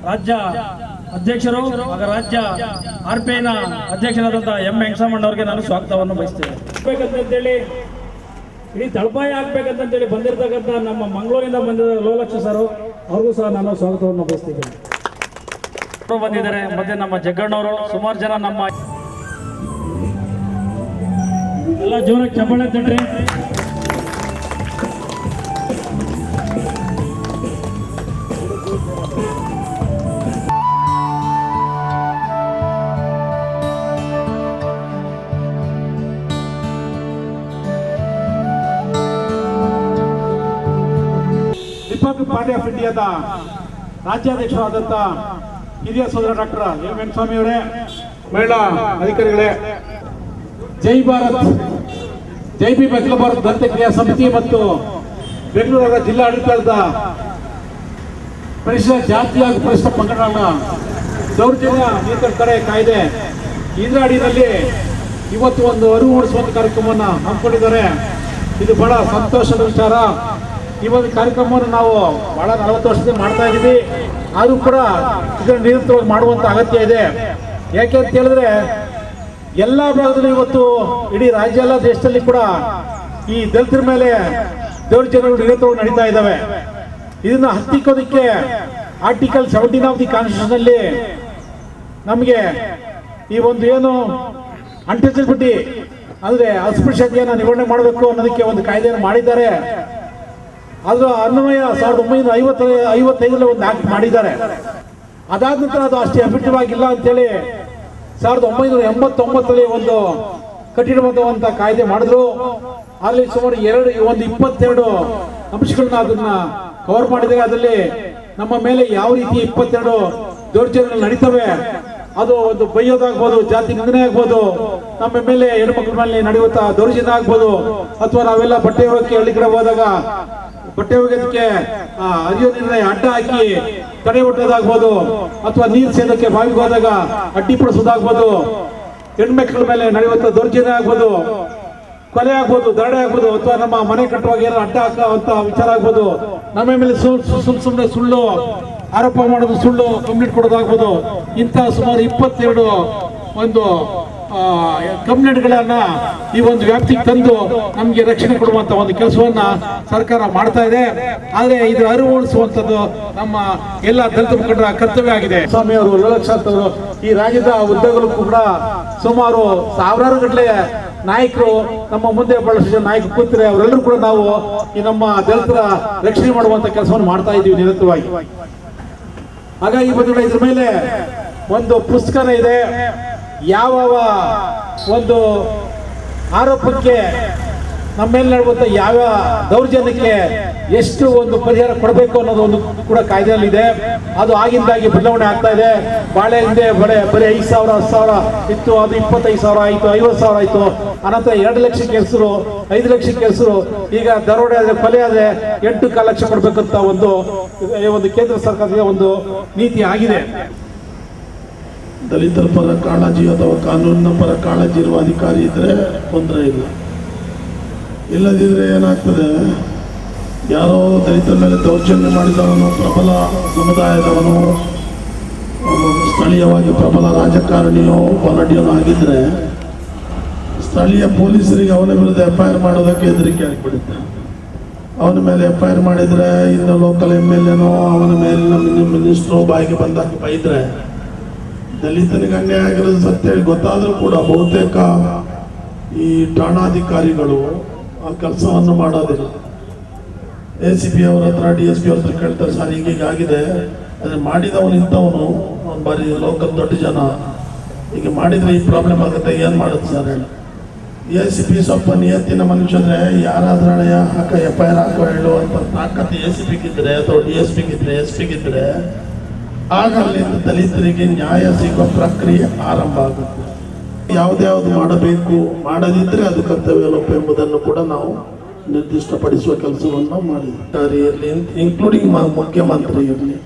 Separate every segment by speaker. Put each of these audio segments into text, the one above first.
Speaker 1: ರಾಜ್ಯ ಅಧ್ಯಕ್ಷರು ಹಾಗೂ ರಾಜ್ಯ ಆರ್ಪಿಐನ ಅಧ್ಯಕ್ಷರಾದಂತಹ ಎಂ ವೆಂಕಟರಮಣ್ಣವರಿಗೆ ನಾನು ಸ್ವಾಗತವನ್ನು ಬಯಸ್ತೇನೆ. ಬೇಕಂತೇಳಿ ಇಡೀ ತಳಪಾಯ ಆಗ್ಬೇಕಂತೇಳಿ ಬಂದಿರತಕ್ಕಂಥ ನಮ್ಮ ಮಂಗಳೂರಿಂದ ಬಂದಿದ್ದ ಲೋಲಕ್ಷ ಸರ್ ಅವ್ರಿಗೂ ಸಹ ನಾನು ಸ್ವಾಗತವನ್ನು ಬಯಸ್ತಿದ್ದೇನೆ. ಬಂದಿದ್ದಾರೆ. ಮತ್ತೆ ನಮ್ಮ ಜಗ್ಗಣ್ಣವರು, ಸುಮಾರು ಜನ ನಮ್ಮ ಎಲ್ಲ ಜೋರಾಗಿ ಚಪ್ಪಾಳೆ ತಟ್ರಿ. ರಿಪಬ್ಲಿಕ್ ಪಾರ್ಟಿ ಆಫ್ ಇಂಡಿಯಾದ ರಾಜ್ಯಾಧ್ಯಕ್ಷರಾದಂಥ ಹಿರಿಯ ಸೋದರ ಡಾಕ್ಟರ್ ಎಂ ವೆಂಕಟಸ್ವಾಮಿ ಅವರೇ, ಮಹಿಳಾ ಅಧಿಕಾರಿಗಳೇ, ಜೈ ಭಾರತ್, ಜೈ ಭೀಮ್ ಅಖಿಲ ಭಾರತ ದಲಿತ ಕ್ರಿಯಾ ಸಮಿತಿ ಮತ್ತು ಬೆಂಗಳೂರು ಜಿಲ್ಲಾ ಆಡಳಿತದ ಪರಿಶಿಷ್ಟ ಜಾತಿ ಹಾಗೂ ಪರಿಶಿಷ್ಟ ಪಂಗಡಗಳ ದೌರ್ಜನ್ಯ ನಿಯಂತ್ರಣ ತಡೆ ಕಾಯ್ದೆ ಇದರ ಅಡಿಯಲ್ಲಿ ಇವತ್ತು ಒಂದು ಅರಿವು ಮೂಡಿಸುವಂತ ಕಾರ್ಯಕ್ರಮವನ್ನು ಹಮ್ಮಿಕೊಂಡಿದ್ದಾರೆ. ಇದು ಬಹಳ ಸಂತೋಷದ ವಿಚಾರ. ಈ ಒಂದು ಕಾರ್ಯಕ್ರಮವನ್ನು ನಾವು ಬಹಳ 40 ವರ್ಷದಿಂದ ಮಾಡ್ತಾ ಇದ್ದೀವಿ. ಆದರೂ ಕೂಡ ಇದನ್ನು ನಿರಂತರವಾಗಿ ಮಾಡುವಂತ ಅಗತ್ಯ ಇದೆ. ಯಾಕೆ ಅಂತ ಹೇಳಿದ್ರೆ ಎಲ್ಲ ಭಾಗದಲ್ಲೂ ಇವತ್ತು ಇಡೀ ರಾಜ್ಯ ಎಲ್ಲ ದೇಶದಲ್ಲಿ ಕೂಡ ಈ ದಲಿತರ ಮೇಲೆ ದೌರ್ಜನ್ಯಗಳು ನಿರಂತರವಾಗಿ ನಡೀತಾ ಇದ್ದಾವೆ. ಇದನ್ನ ಹತ್ತಿಕ್ಕೋದಕ್ಕೆ ಆರ್ಟಿಕಲ್ 17 ಆಫ್ ದಿ ಕಾನ್ಸ್ಟಿಟ್ಯೂಷನ್ ಅಲ್ಲಿ ನಮಗೆ ಈ ಒಂದು ಏನು ಅನ್ಟಚಬಿಲಿಟಿ ಅಂದ್ರೆ ಅಸ್ಪೃಶ್ಯತೆಯನ್ನು ನಿವಾರಣೆ ಮಾಡಬೇಕು ಅನ್ನೋದಕ್ಕೆ ಒಂದು ಕಾಯ್ದೆಯನ್ನು ಮಾಡಿದ್ದಾರೆ. ಅದರ ಅನ್ವಯ 1955 ಒಂದು ಆಕ್ಟ್ ಮಾಡಿದ್ದಾರೆ. ಅದಾದ ನಂತರ ಅದು ಅಷ್ಟೇ ಎಫೆಕ್ಟಿವ್ ಆಗಿಲ್ಲ ಅಂತೇಳಿ 1989 ಒಂದು ಕಠಿಣವಾದಂತ ಕಾಯ್ದೆ ಮಾಡಿದ್ರು. ಅಲ್ಲಿ ಸುಮಾರು 22 ಅಂಶಗಳನ್ನ ಅದನ್ನ ಕವರ್ ಮಾಡಿದರೆ ಅದರಲ್ಲಿ ನಮ್ಮ ಮೇಲೆ ಯಾವ ರೀತಿ 22 ದೌರ್ಜನ್ಯಗಳು ನಡೀತವೆ, ಅದು ಒಂದು ಬೈಯೋದಾಗ್ಬೋದು, ಜಾತಿ ನಿಂದನೆ ಆಗ್ಬೋದು, ನಮ್ಮ ಮೇಲೆ ಹೆಣ್ಮಕ್ಳ ಮೇಲೆ ನಡೆಯುವಂತ ದೌರ್ಜನ್ಯ ಆಗ್ಬೋದು, ಅಥವಾ ನಾವೆಲ್ಲ ಬಟ್ಟೆ ಹೋಗಕ್ಕೆ ಹಳ್ಳಿ ಕಡೆ ಹೋದಾಗ ಬಟ್ಟೆ ಒಗೆದಕ್ಕೆ ಹರಿಯೋ ನೀರನ್ನ ಅಡ್ಡ ಹಾಕಿ ತಡೆ ಒಟ್ಟೋದಾಗ್ಬೋದು, ಅಥವಾ ನೀರು ಸೇದಕ್ಕೆ ಬಾವಿಗೆ ಹೋದಾಗ ಅಡ್ಡಿಪಡಿಸೋದಾಗ್ಬೋದು, ಹೆಣ್ಮಕ್ಳ ಮೇಲೆ ನಡೆಯುವಂತ ದೌರ್ಜನ್ಯ ಆಗ್ಬೋದು, ಕೊಲೆ ಆಗ್ಬೋದು, ದರಡೆ ಆಗ್ಬೋದು, ಅಥವಾ ನಮ್ಮ ಮನೆ ಕಟ್ಟುವಾಗ ಏನೋ ಅಡ್ಡ ಹಾಕುವಂತ ವಿಚಾರ ಆಗ್ಬೋದು, ನಮ್ಮ ಮೇಲೆ ಸುಮ್ಮನೆ ಸುಳ್ಳು ಆರೋಪ ಮಾಡೋದು, ಸುಳ್ಳು ಕಂಪ್ಲೇಂಟ್ ಕೊಡೋದಾಗ್ಬೋದು, ಇಂಥ ಸುಮಾರು 22 ಒಂದು ಕಂಪ್ಲೇಂಟ್ಗಳನ್ನ ಈ ಒಂದು ವ್ಯಾಪ್ತಿಗೆ ತಂದು ನಮ್ಗೆ ರಕ್ಷಣೆ ಕೊಡುವಂತ ಒಂದು ಕೆಲಸವನ್ನ ಸರ್ಕಾರ ಮಾಡ್ತಾ ಇದೆ. ಆದ್ರೆ ಇದು ಅರಿವು ಮೂಡಿಸುವಂತದ್ದು ನಮ್ಮ ಎಲ್ಲ ದಲಿತ ಮುಖಂಡರ ಕರ್ತವ್ಯ ಆಗಿದೆ. ಸ್ವಾಮಿ ಅವರು, ಲಕ್ಷಾಂತರು ಈ ರಾಜ್ಯದ ಉದ್ಯೋಗಗಳು ಕೂಡ ಸುಮಾರು ಸಾವಿರಾರು ಗಟ್ಟಲೆ ನಾಯಕರು ನಮ್ಮ ಮುಂದೆ ಬಹಳಷ್ಟು ಜನ ನಾಯಕರು ಕೂತಿದ್ದಾರೆ. ಅವರೆಲ್ಲರೂ ಕೂಡ ನಾವು ಈ ನಮ್ಮ ದಲಿತರ ರಕ್ಷಣೆ ಮಾಡುವಂತ ಕೆಲಸವನ್ನು ಮಾಡ್ತಾ ಇದ್ದೀವಿ ನಿರಂತರವಾಗಿ. ಹಾಗಾಗಿ ಬಂದ ಇದ್ರ ಮೇಲೆ ಒಂದು ಪುಸ್ತಕನೇ ಇದೆ. ಯಾವ ಒಂದು ಆರೋಪಕ್ಕೆ ನಮ್ಮ ಮೇಲೆ ನಡೆಯುವಂತ ಯಾವ ದೌರ್ಜನ್ಯಕ್ಕೆ ಎಷ್ಟು ಒಂದು ಪರಿಹಾರ ಕೊಡಬೇಕು ಅನ್ನೋದು ಒಂದು ಕೂಡ ಕಾಯ್ದೆಯಲ್ಲಿ ಇದೆ. ಅದು ಆಗಿಂದಾಗಿ ಬದಲಾವಣೆ ಆಗ್ತಾ ಇದೆ. ಬಾಳೆ ಹಿಂದೆ ಬರೀ 5,000 10,000 ಇತ್ತು, ಅದು 25,000 ಆಯ್ತು, 50,000 ಆಯ್ತು, ಅನಂತರ 2 ಲಕ್ಷಕ್ಕೆ ಹೆಸರು, 5 ಲಕ್ಷಕ್ಕೆ ಹೆಸರು. ಈಗ ದರೋಡೆ ಆದ್ರೆ, ಕೊಲೆ ಆದ್ರೆ 8.25 ಲಕ್ಷ ಕೊಡ್ಬೇಕಂತ ಒಂದು ಕೇಂದ್ರ ಸರ್ಕಾರದ ಒಂದು ನೀತಿ ಆಗಿದೆ.
Speaker 2: ದಲಿತರ ಪರ ಕಾಳಜಿ ಅಥವಾ ಕಾನೂನಿನ ಪರ ಕಾಳಜಿ ಇರುವ ಅಧಿಕಾರಿ ಇದ್ದರೆ ತೊಂದರೆ ಇಲ್ಲ. ಇಲ್ಲದಿದ್ದರೆ ಏನಾಗ್ತದೆ, ಯಾರೋ ದಲಿತರ ಮೇಲೆ ದೌರ್ಜನ್ಯ ಮಾಡಿದವನು, ಪ್ರಬಲ ಸಮುದಾಯದವನು, ಸ್ಥಳೀಯವಾಗಿ ಪ್ರಬಲ ರಾಜಕಾರಣಿಯೋ ಪೊಲಟಿಯನೋ ಆಗಿದ್ದರೆ ಸ್ಥಳೀಯ ಪೊಲೀಸರಿಗೆ ಅವನ ವಿರುದ್ಧ FIR ಮಾಡೋದಕ್ಕೆ ಹೆದರಿಕೆ ಆಗಿಬಿಡುತ್ತೆ. ಅವನ ಮೇಲೆ FIR ಮಾಡಿದರೆ ಇನ್ನು ಲೋಕಲ್ MLA ಅವನ ಮೇಲಿನ ಮಿನಿಸ್ಟ್ರು ಬಾಯಿಗೆ ಬಂದಾಗ ಬೈದರೆ ದಲಿತನಿಗೆ ಅನ್ಯಾಯ ಆಗಿರೋದು ಸತ್ಯ ಗೊತ್ತಾದರೂ ಕೂಡ ಬಹುತೇಕ ಈ ಠಾಣಾಧಿಕಾರಿಗಳು ಆ ಕೆಲಸವನ್ನು ಮಾಡೋದಿಲ್ಲ. ACP ಅವ್ರ ಹತ್ರ DSP ಅವ್ರ ಹತ್ರ ಕೇಳ್ತಾರೆ, ಸರ್ ಹೀಗೀಗ ಆಗಿದೆ, ಆದರೆ ಮಾಡಿದವನು ಇಂಥವನು ಬಾರಿ ಲೋಕಲ್ ದೊಡ್ಡ ಜನ, ಹೀಗೆ ಮಾಡಿದರೆ ಈ ಪ್ರಾಬ್ಲಮ್ ಆಗುತ್ತೆ, ಏನು ಮಾಡುತ್ತೆ ಸರ್ ಹೇಳಿ. ACP ಸ್ವಲ್ಪ ನಿಯತ್ತಿನ ಮನುಷ್ಯಂದ್ರೆ ಯಾರಾದ್ರಣೆಯ FIR ಹಾಕೋ ಹೇಳುವಂಥ ತಾಕತ್ತು ACPಗಿದ್ರೆ ಅಥವಾ DSPಗಿದ್ರೆ SP-ಗಿದ್ರೆ ಆಗ ಅಲ್ಲಿಂದ ದಲಿತರಿಗೆ ನ್ಯಾಯ ಸಿಗುವ ಪ್ರಕ್ರಿಯೆ ಆರಂಭ ಆಗುತ್ತೆ. ಯಾವುದ್ಯಾವುದು ಮಾಡಬೇಕು, ಮಾಡದಿದ್ದರೆ ಅದು ಕರ್ತವ್ಯ ಲೋಪ ಎಂಬುದನ್ನು ಕೂಡ ನಾವು ನಿರ್ದಿಷ್ಟಪಡಿಸುವ ಕೆಲಸವನ್ನು ಮಾಡಿದ್ದಾರೆ. ಇರಲಿ, ಇನ್ಕ್ಲೂಡಿಂಗ್ ಮುಖ್ಯಮಂತ್ರಿ ಇರಲಿ,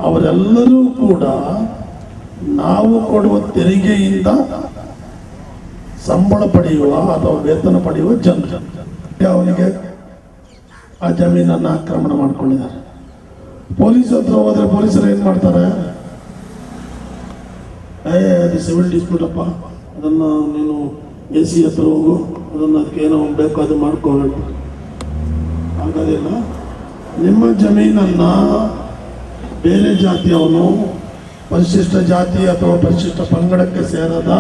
Speaker 2: ಅವರೆಲ್ಲರೂ ಕೂಡ ನಾವು ಕೊಡುವ ತೆರಿಗೆಯಿಂದ ಸಂಬಳ ಪಡೆಯುವ ಅಥವಾ ವೇತನ ಪಡೆಯುವ ಜನರು. ಅವನಿಗೆ ಆ ಜಮೀನನ್ನು ಆಕ್ರಮಣ ಮಾಡ್ಕೊಂಡಿದ್ದಾರೆ. ಪೊಲೀಸ್ ಹತ್ರ ಹೋದ್ರೆ ಪೊಲೀಸರು ಏನು ಮಾಡ್ತಾರೆ, ಅದು ಸಿವಿಲ್ ಡಿಸ್ಪ್ಯೂಟ್ ಅಪ್ಪ, ಅದನ್ನು ನೀನು AC ಹತ್ರ ಹೋಗು, ಅದನ್ನು ಅದಕ್ಕೆ ಏನೋ ಬೇಕು ಅದು ಮಾಡ್ಕೊಳ್ಳೋಣ. ಆಗೋದಿಲ್ಲ. ನಿಮ್ಮ ಜಮೀನನ್ನು ಬೇರೆ ಜಾತಿಯವನು, ಪರಿಶಿಷ್ಟ ಜಾತಿ ಅಥವಾ ಪರಿಶಿಷ್ಟ ಪಂಗಡಕ್ಕೆ ಸೇರದ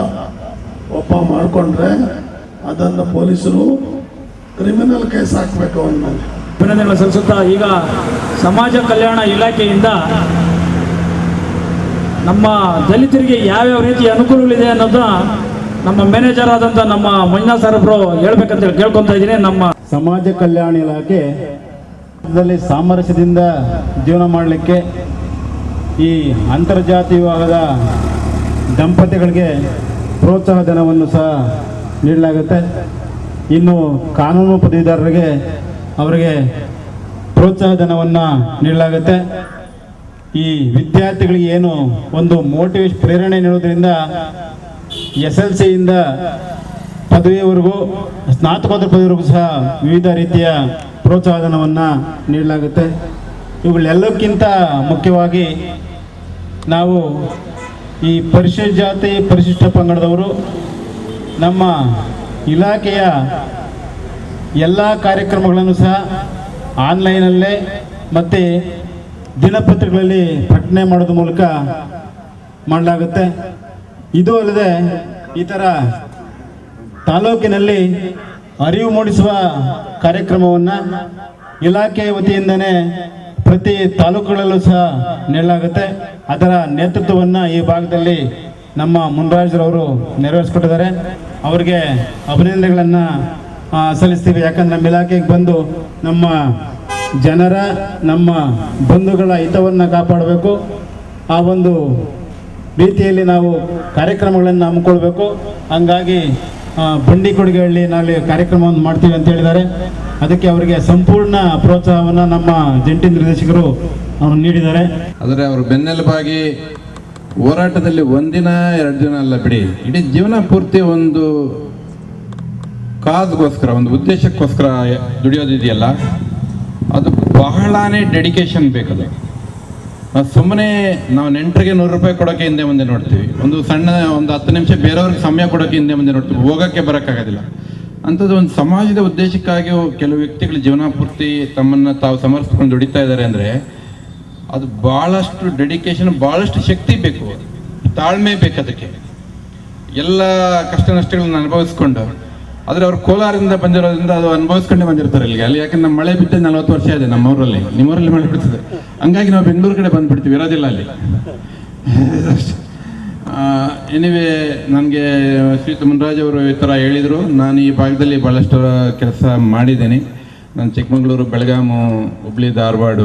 Speaker 2: ಒಬ್ಬ ಮಾಡಿಕೊಂಡ್ರೆ ಅದನ್ನು ಪೊಲೀಸರು ಕ್ರಿಮಿನಲ್ ಕೇಸ್ ಹಾಕಬೇಕು ಅವನ ಮೇಲೆ.
Speaker 3: ಅಭಿನಂದನೆಗಳು ಸಲ್ಲಿಸುತ್ತಾ, ಈಗ ಸಮಾಜ ಕಲ್ಯಾಣ ಇಲಾಖೆಯಿಂದ ನಮ್ಮ ದಲಿತರಿಗೆ ಯಾವ್ಯಾವ ರೀತಿ ಅನುಕೂಲಗಳಿದೆ ಅನ್ನೋದನ್ನ ನಮ್ಮ ಮ್ಯಾನೇಜರ್ ಆದಂಥ ನಮ್ಮ ಮಂಜುನಾಥ್ ಸಾಹೇಬ್ರು ಹೇಳ್ಬೇಕಂತ ಕೇಳ್ಕೊತಾ ಇದ್ದೀನಿ. ನಮ್ಮ
Speaker 4: ಸಮಾಜ ಕಲ್ಯಾಣ ಇಲಾಖೆ ಸಾಮರಸ್ಯದಿಂದ ಜೀವನ ಮಾಡಲಿಕ್ಕೆ ಈ ಅಂತರ್ಜಾತಿ ವಿವಾಹದ ದಂಪತಿಗಳಿಗೆ ಪ್ರೋತ್ಸಾಹ ಧನವನ್ನು ಸಹ ನೀಡಲಾಗುತ್ತೆ. ಇನ್ನು ಕಾನೂನು ಪದವೀಧರರಿಗೆ ಅವರಿಗೆ ಪ್ರೋತ್ಸಾಹ ಧನವನ್ನು ನೀಡಲಾಗುತ್ತೆ. ಈ ವಿದ್ಯಾರ್ಥಿಗಳಿಗೆ ಏನು ಒಂದು ಮೋಟಿವೇಶನ್ ಪ್ರೇರಣೆ ನೀಡೋದ್ರಿಂದ SLCಯಿಂದ ಪದವಿಯವರೆಗೂ ಸ್ನಾತಕೋತ್ತರ ಪದವಿವರೆಗೂ ಸಹ ವಿವಿಧ ರೀತಿಯ ಪ್ರೋತ್ಸಾಹ ಧನವನ್ನು ನೀಡಲಾಗುತ್ತೆ. ಇವುಗಳೆಲ್ಲಕ್ಕಿಂತ ಮುಖ್ಯವಾಗಿ ನಾವು ಈ ಪರಿಶಿಷ್ಟ ಜಾತಿ ಪರಿಶಿಷ್ಟ ಪಂಗಡದವರು ನಮ್ಮ ಇಲಾಖೆಯ ಎಲ್ಲ ಕಾರ್ಯಕ್ರಮಗಳನ್ನು ಸಹ ಆನ್ಲೈನಲ್ಲೇ ಮತ್ತು ದಿನಪತ್ರಿಕೆಗಳಲ್ಲಿ ಪ್ರಕಟಣೆ ಮಾಡೋದ್ರ ಮೂಲಕ ಮಾಡಲಾಗುತ್ತೆ. ಇದು ಅಲ್ಲದೆ ಈ ಥರ ತಾಲೂಕಿನಲ್ಲಿ ಅರಿವು ಮೂಡಿಸುವ ಕಾರ್ಯಕ್ರಮವನ್ನು ಇಲಾಖೆಯ ವತಿಯಿಂದನೇ ಪ್ರತಿ ತಾಲೂಕುಗಳಲ್ಲೂ ಸಹ ನೀಡಲಾಗುತ್ತೆ. ಅದರ ನೇತೃತ್ವವನ್ನು ಈ ಭಾಗದಲ್ಲಿ ನಮ್ಮ ಮುನ್ರಾಜ್ರವರು ನೆರವೇರಿಸಿಕೊಟ್ಟಿದ್ದಾರೆ. ಅವರಿಗೆ ಅಭಿನಂದನೆಗಳನ್ನು ಸಲ್ಲಿಸ್ತೀವಿ. ಯಾಕಂದರೆ ನಮ್ಮ ಇಲಾಖೆಗೆ ಬಂದು ನಮ್ಮ ಜನರ, ನಮ್ಮ ಬಂಧುಗಳ ಹಿತವನ್ನು ಕಾಪಾಡಬೇಕು. ಆ ಒಂದು ರೀತಿಯಲ್ಲಿ ನಾವು ಕಾರ್ಯಕ್ರಮಗಳನ್ನು ಹಮ್ಮಿಕೊಳ್ಬೇಕು. ಹಂಗಾಗಿ ಬಂಡಿಕೊಡುಗೆಯಲ್ಲಿ ನಾವು ಕಾರ್ಯಕ್ರಮವನ್ನು ಮಾಡ್ತೀವಿ ಅಂತ ಹೇಳಿದ್ದಾರೆ. ಅದಕ್ಕೆ ಅವರಿಗೆ ಸಂಪೂರ್ಣ ಪ್ರೋತ್ಸಾಹವನ್ನು ನಮ್ಮ ಜಂಟಿ ನಿರ್ದೇಶಕರು ನೀಡಿದ್ದಾರೆ.
Speaker 5: ಆದರೆ ಅವರು ಬೆನ್ನೆಲುಬಾಗಿ ಹೋರಾಟದಲ್ಲಿ ಒಂದಿನ ಎರಡು ದಿನ ಅಲ್ಲ ಬಿಡಿ, ಇಡೀ ಜೀವನ ಪೂರ್ತಿ ಒಂದು ಕಾಸ್ಗೋಸ್ಕರ, ಒಂದು ಉದ್ದೇಶಕ್ಕೋಸ್ಕರ ದುಡಿಯೋದಿದೆಯಲ್ಲ, ಅದು ಬಹಳನೇ ಡೆಡಿಕೇಶನ್ ಬೇಕದು. ಸುಮ್ಮನೆ ನಾವು ನೆಂಟರಿಗೆ 100 ರೂಪಾಯಿ ಕೊಡೋಕ್ಕೆ ಹಿಂದೆ ಮುಂದೆ ನೋಡ್ತೀವಿ, ಒಂದು 10 ನಿಮಿಷ ಬೇರೆಯವ್ರಿಗೆ ಸಮಯ ಕೊಡೋಕ್ಕೆ ಹಿಂದೆ ಮುಂದೆ ನೋಡ್ತೀವಿ, ಹೋಗೋಕ್ಕೆ ಬರೋಕ್ಕಾಗೋದಿಲ್ಲ. ಅಂಥದ್ದು ಒಂದು ಸಮಾಜದ ಉದ್ದೇಶಕ್ಕಾಗಿ ಕೆಲವು ವ್ಯಕ್ತಿಗಳು ಜೀವನ ಪೂರ್ತಿ ತಮ್ಮನ್ನು ತಾವು ಸಮರ್ಪಿಸ್ಕೊಂಡು ದುಡಿತಾ ಇದ್ದಾರೆ ಅಂದರೆ ಅದು ಭಾಳಷ್ಟು ಡೆಡಿಕೇಶನ್, ಭಾಳಷ್ಟು ಶಕ್ತಿ ಬೇಕು, ತಾಳ್ಮೆ ಬೇಕು. ಅದಕ್ಕೆ ಎಲ್ಲ ಕಷ್ಟ ನಷ್ಟಗಳನ್ನ ಅನುಭವಿಸ್ಕೊಂಡು, ಆದರೆ ಅವ್ರು ಕೋಲಾರದಿಂದ ಬಂದಿರೋದ್ರಿಂದ ಅದು ಅನುಭವಿಸ್ಕೊಂಡೇ ಬಂದಿರ್ತಾರೆ ಇಲ್ಲಿಗೆ. ಅಲ್ಲಿ ಯಾಕಂದ್ರೆ ನಮ್ಮ ಮಳೆ ಬಿದ್ದ 40 ವರ್ಷ ಇದೆ ನಮ್ಮೂರಲ್ಲಿ, ನಿಮ್ಮೂರಲ್ಲಿ ಮಳೆ ಬಿಡ್ತದೆ. ಹಂಗಾಗಿ ನಾವು ಬೆಂಗಳೂರು ಕಡೆ ಬಂದುಬಿಡ್ತೀವಿ, ಇರೋದಿಲ್ಲ ಅಲ್ಲಿ. ಎನಿವೆ, ನನಗೆ ಶ್ರೀಯುತ ಮುನ್ರಾಜ್ ಅವರು ಈ ಥರ ಹೇಳಿದರು. ನಾನು ಈ ಭಾಗದಲ್ಲಿ ಭಾಳಷ್ಟು ಕೆಲಸ ಮಾಡಿದ್ದೇನೆ. ನಾನು ಚಿಕ್ಕಮಗಳೂರು, ಬೆಳಗಾಮು, ಹುಬ್ಳಿ, ಧಾರವಾಡ,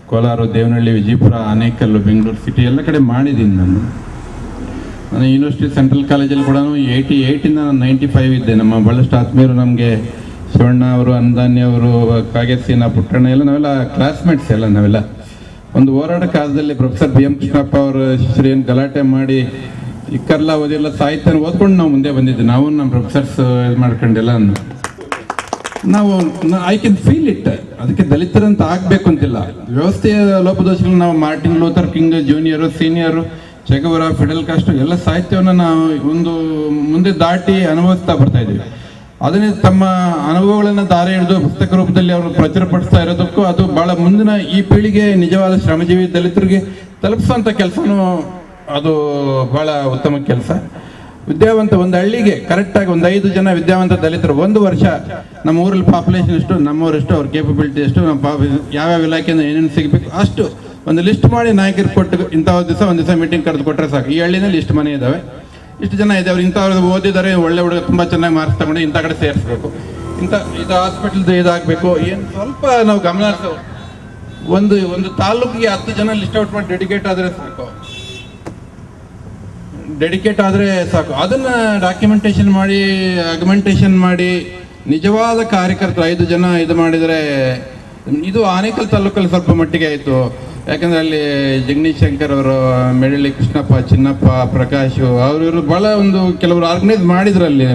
Speaker 5: ಕೋಲಾರ, ದೇವನಹಳ್ಳಿ, ವಿಜಯಪುರ, ಆನೇಕಲ್ಲು, ಬೆಂಗಳೂರು ಸಿಟಿ ಎಲ್ಲ ಕಡೆ ಮಾಡಿದ್ದೀನಿ. ನಾನು ಯೂನಿವರ್ಸಿಟಿ ಸೆಂಟ್ರಲ್ ಕಾಲೇಜಲ್ಲಿ ಕೂಡ 88ಇಂದ ನಾನು 95 ಇದ್ದೆ. ನಮ್ಮ ಭಾಳಷ್ಟು ಆತ್ಮೀಯರು, ನಮಗೆ ಶಿವಣ್ಣ ಅವರು, ಅಂದಾನ್ಯ ಅವರು, ಕಾಗೇಸಿನ ಪುಟ್ಟಣ್ಣ ಎಲ್ಲ ನಾವೆಲ್ಲ ಕ್ಲಾಸ್ಮೇಟ್ಸ್ ಎಲ್ಲ ನಾವೆಲ್ಲ. ಒಂದು ಹೋರಾಟ ಕಾಲದಲ್ಲಿ ಪ್ರೊಫೆಸರ್ BM ಕೃಷ್ಣಪ್ಪ ಅವರ ಶಿಷ್ಯರು ಏನು ಗಲಾಟೆ ಮಾಡಿ ಇಕ್ಕರ್ಲ ಓದಿಲ್ಲ ಸಾಹಿತ್ಯ ಓದ್ಕೊಂಡು ನಾವು ಮುಂದೆ ಬಂದಿದ್ದೆ. ನಾವು ನಮ್ಮ ಪ್ರೊಫೆಸರ್ಸ್ ಇದು ಮಾಡ್ಕೊಂಡೆಲ್ಲ ನಾವು ಐ ಕ್ಯಾನ್ ಫೀಲ್ ಇಟ್. ಅದಕ್ಕೆ ದಲಿತರಂತ ಆಗಬೇಕು ಅಂತಿಲ್ಲ. ವ್ಯವಸ್ಥೆಯ ಲೋಪದೋಷಗಳು ನಾವು Martin Luther King junior, senior, Che Guevara, Fidel Castro ಎಲ್ಲ ಸಾಹಿತ್ಯವನ್ನು ನಾವು ಒಂದು ಮುಂದೆ ದಾಟಿ ಅನುಭವಿಸ್ತಾ ಬರ್ತಾ ಇದ್ದೀವಿ. ಅದನ್ನೇ ತಮ್ಮ ಅನುಭವಗಳನ್ನು ದಾರಿ ಹಿಡಿದು ಪುಸ್ತಕ ರೂಪದಲ್ಲಿ ಅವರು ಪ್ರಚುರಪಡಿಸ್ತಾ ಇರೋದಕ್ಕೂ ಅದು ಭಾಳ ಮುಂದಿನ ಈ ಪೀಳಿಗೆ ನಿಜವಾದ ಶ್ರಮಜೀವಿ ದಲಿತರಿಗೆ ತಲುಪಿಸುವಂಥ ಕೆಲಸನೂ ಅದು ಭಾಳ ಉತ್ತಮ ಕೆಲಸ. ವಿದ್ಯಾವಂತ ಒಂದು ಹಳ್ಳಿಗೆ ಕರೆಕ್ಟಾಗಿ ಒಂದು 5 ಜನ ವಿದ್ಯಾವಂತ ದಲಿತರು 1 ವರ್ಷ ನಮ್ಮ ಊರಲ್ಲಿ ಪಾಪ್ಯುಲೇಷನ್ ಎಷ್ಟು, ನಮ್ಮವರೆಷ್ಟು, ಅವ್ರ ಕೇಪಬಿಲಿಟಿ ಎಷ್ಟು, ನಮ್ಮ ಯಾವ್ಯಾವ ಇಲಾಖೆಯಿಂದ ಏನೇನು ಸಿಗಬೇಕು ಅಷ್ಟು ಒಂದು ಲಿಸ್ಟ್ ಮಾಡಿ ನಾಯಕರು ಕೊಟ್ಟು ಇಂಥ ಒಂದು ದಿವಸ ಮೀಟಿಂಗ್ ಕರೆದು ಕೊಟ್ಟರೆ ಸಾಕು. ಈ ಹಳ್ಳಿನಲ್ಲಿ ಇಷ್ಟು ಮನೆ ಇದ್ದಾವೆ, ಇಷ್ಟು ಜನ ಇದೆ, ಅವ್ರು ಇಂಥವ್ರು ಓದಿದ್ದಾರೆ, ಒಳ್ಳೆ ಹುಡುಗ ತುಂಬ ಚೆನ್ನಾಗಿ ಮಾರ್ಕ್ಸ್ ತಗೊಂಡು ಇಂಥ ಕಡೆ ಸೇರಿಸ್ಬೇಕು, ಇದು ಹಾಸ್ಪಿಟಲ್ದು ಇದಾಗಬೇಕು. ಏನು ಸ್ವಲ್ಪ ನಾವು ಗಮನ ಹರಿಸೋ ಒಂದು ತಾಲೂಕಿಗೆ 10 ಜನ ಲಿಸ್ಟ್ ಔಟ್ ಮಾಡಿ ಡೆಡಿಕೇಟ್ ಆದರೆ ಸಾಕು. ಅದನ್ನ ಡಾಕ್ಯುಮೆಂಟೇಶನ್ ಮಾಡಿ ಅಗ್ಮೆಂಟೇಶನ್ ಮಾಡಿ ನಿಜವಾದ ಕಾರ್ಯಕರ್ತರು 5 ಜನ ಇದು ಮಾಡಿದರೆ, ಇದು ಆನೇಕಲ್ ತಾಲೂಕಲ್ಲಿ ಸ್ವಲ್ಪ ಮಟ್ಟಿಗೆ ಆಯಿತು. ಯಾಕಂದ್ರೆ ಅಲ್ಲಿ ಜಗದೀಶ್ ಶಂಕರ್ ಅವರು, ಮೆಡಳ್ಳಿ ಕೃಷ್ಣಪ್ಪ, ಚಿನ್ನಪ್ಪ, ಪ್ರಕಾಶ್ ಅವರು ಭಾಳ ಕೆಲವರು ಆರ್ಗನೈಸ್ ಮಾಡಿದ್ರು ಅಲ್ಲಿ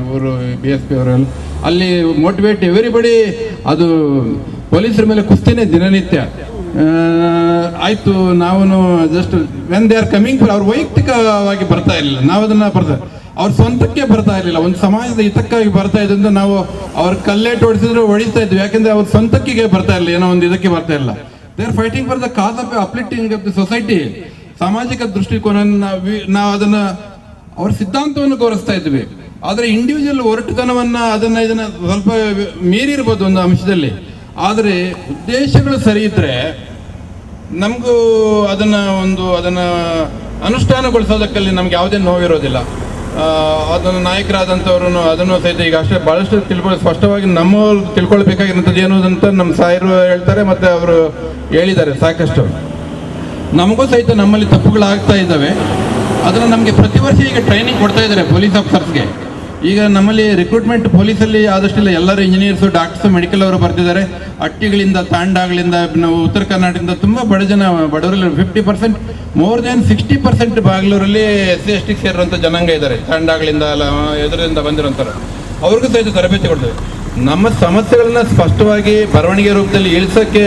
Speaker 5: ಇವರು BSP ಅವರೆಲ್ಲ ಅಲ್ಲಿ ಮೋಟಿವೇಟ್ ಎವ್ರಿಬಡಿ. ಅದು ಪೊಲೀಸರ ಮೇಲೆ ಕುಸ್ತಿನೇ ದಿನನಿತ್ಯ. ಆಯಿತು, ನಾವು just when they are coming ಅವ್ರು ವೈಯಕ್ತಿಕವಾಗಿ ಬರ್ತಾ ಇರಲಿಲ್ಲ, ನಾವು ಅದನ್ನು ಅವ್ರ ಸ್ವಂತಕ್ಕೆ ಬರ್ತಾ ಇರಲಿಲ್ಲ, ಒಂದು ಸಮಾಜದ ಹಿತಕ್ಕಾಗಿ ಬರ್ತಾ ಇದ್ದಂತ ನಾವು ಅವ್ರ ಕಲ್ಲೇಟ್ ಹೊಡಿಸಿದ್ರು ಹೊಡಿಸ್ತಾ ಇದ್ವಿ. ಯಾಕಂದ್ರೆ ಅವ್ರ ಸ್ವಂತಕ್ಕಿಗೆ ಬರ್ತಾ ಇರಲಿಲ್ಲ, ಏನೋ ಒಂದು ಇದಕ್ಕೆ ಬರ್ತಾ ಇಲ್ಲ. They are fighting for the cos of uplifting of the society. ಸಾಮಾಜಿಕ ದೃಷ್ಟಿಕೋನ ನಾವು ಅದನ್ನ ಅವ್ರ ಸಿದ್ಧಾಂತವನ್ನು ಗೌರವಿಸ್ತಾ ಇದ್ವಿ. ಆದರೆ ಇಂಡಿವಿಜುವಲ್ ಒರಟುತನವನ್ನ ಇದನ್ನ ಸ್ವಲ್ಪ ಮೀರಿರ್ಬೋದು ಒಂದು ಅಂಶದಲ್ಲಿ. ಆದರೆ ಉದ್ದೇಶಗಳು ಸರಿ ಇದ್ರೆ ನಮಗೂ ಅದನ್ನ ಅನುಷ್ಠಾನಗೊಳಿಸೋದಕ್ಕಲ್ಲಿ ನಮ್ಗೆ ಯಾವುದೇ ನೋವಿರೋದಿಲ್ಲ. ಅದನ್ನು ನಾಯಕರಾದಂಥವ್ರು ಅದನ್ನು ಸಹಿತ ಈಗ ಅಷ್ಟೇ ಭಾಳಷ್ಟು ಸ್ಪಷ್ಟವಾಗಿ ನಮ್ಮವ್ರು ತಿಳ್ಕೊಳ್ಬೇಕಾಗಿರೋಂಥದ್ದು ಏನು ಅಂತ ನಮ್ಮ ಸಾಯರು ಹೇಳ್ತಾರೆ, ಮತ್ತು ಅವರು ಹೇಳಿದ್ದಾರೆ ಸಾಕಷ್ಟು. ನಮಗೂ ಸಹಿತ ನಮ್ಮಲ್ಲಿ ತಪ್ಪುಗಳಾಗ್ತಾ ಇದ್ದಾವೆ. ಅದನ್ನು ನಮಗೆ ಪ್ರತಿ ವರ್ಷ ಈಗ ಟ್ರೈನಿಂಗ್ ಕೊಡ್ತಾ ಇದ್ದಾರೆ ಪೊಲೀಸ್ ಆಫೀಸರ್ಸ್ಗೆ. ಈಗ ನಮ್ಮಲ್ಲಿ ರಿಕ್ರೂಟ್ಮೆಂಟ್ ಪೊಲೀಸಲ್ಲಿ ಆದಷ್ಟಿಲ್ಲ, ಎಲ್ಲರೂ ಇಂಜಿನಿಯರ್ಸು, ಡಾಕ್ಟರ್ಸು, ಮೆಡಿಕಲ್ ಅವರು ಬರ್ತಿದ್ದಾರೆ. ಅಟ್ಟಿಗಳಿಂದ, ತಾಂಡಾಗಳಿಂದ, ನಾವು ಉತ್ತರ ಕರ್ನಾಟಕದಿಂದ ತುಂಬ ಬಡವರಲ್ಲಿ 50%, ಮೋರ್ ದೆನ್ 60% ಬಾಗ್ಲೂರಲ್ಲಿ SC/ST ಸೇರಿರುವಂಥ ಜನಾಂಗ ಇದ್ದಾರೆ. ತಾಂಡಾಗಳಿಂದ ಎದುರಿಂದ ಬಂದಿರೋಂಥವ್ರು, ಅವ್ರಿಗೂ ಸಹಿತ ತರಬೇತಿ ಕೊಡ್ತೇವೆ. ನಮ್ಮ ಸಮಸ್ಯೆಗಳನ್ನ ಸ್ಪಷ್ಟವಾಗಿ ಬರವಣಿಗೆ ರೂಪದಲ್ಲಿ ಇಳಿಸೋಕ್ಕೆ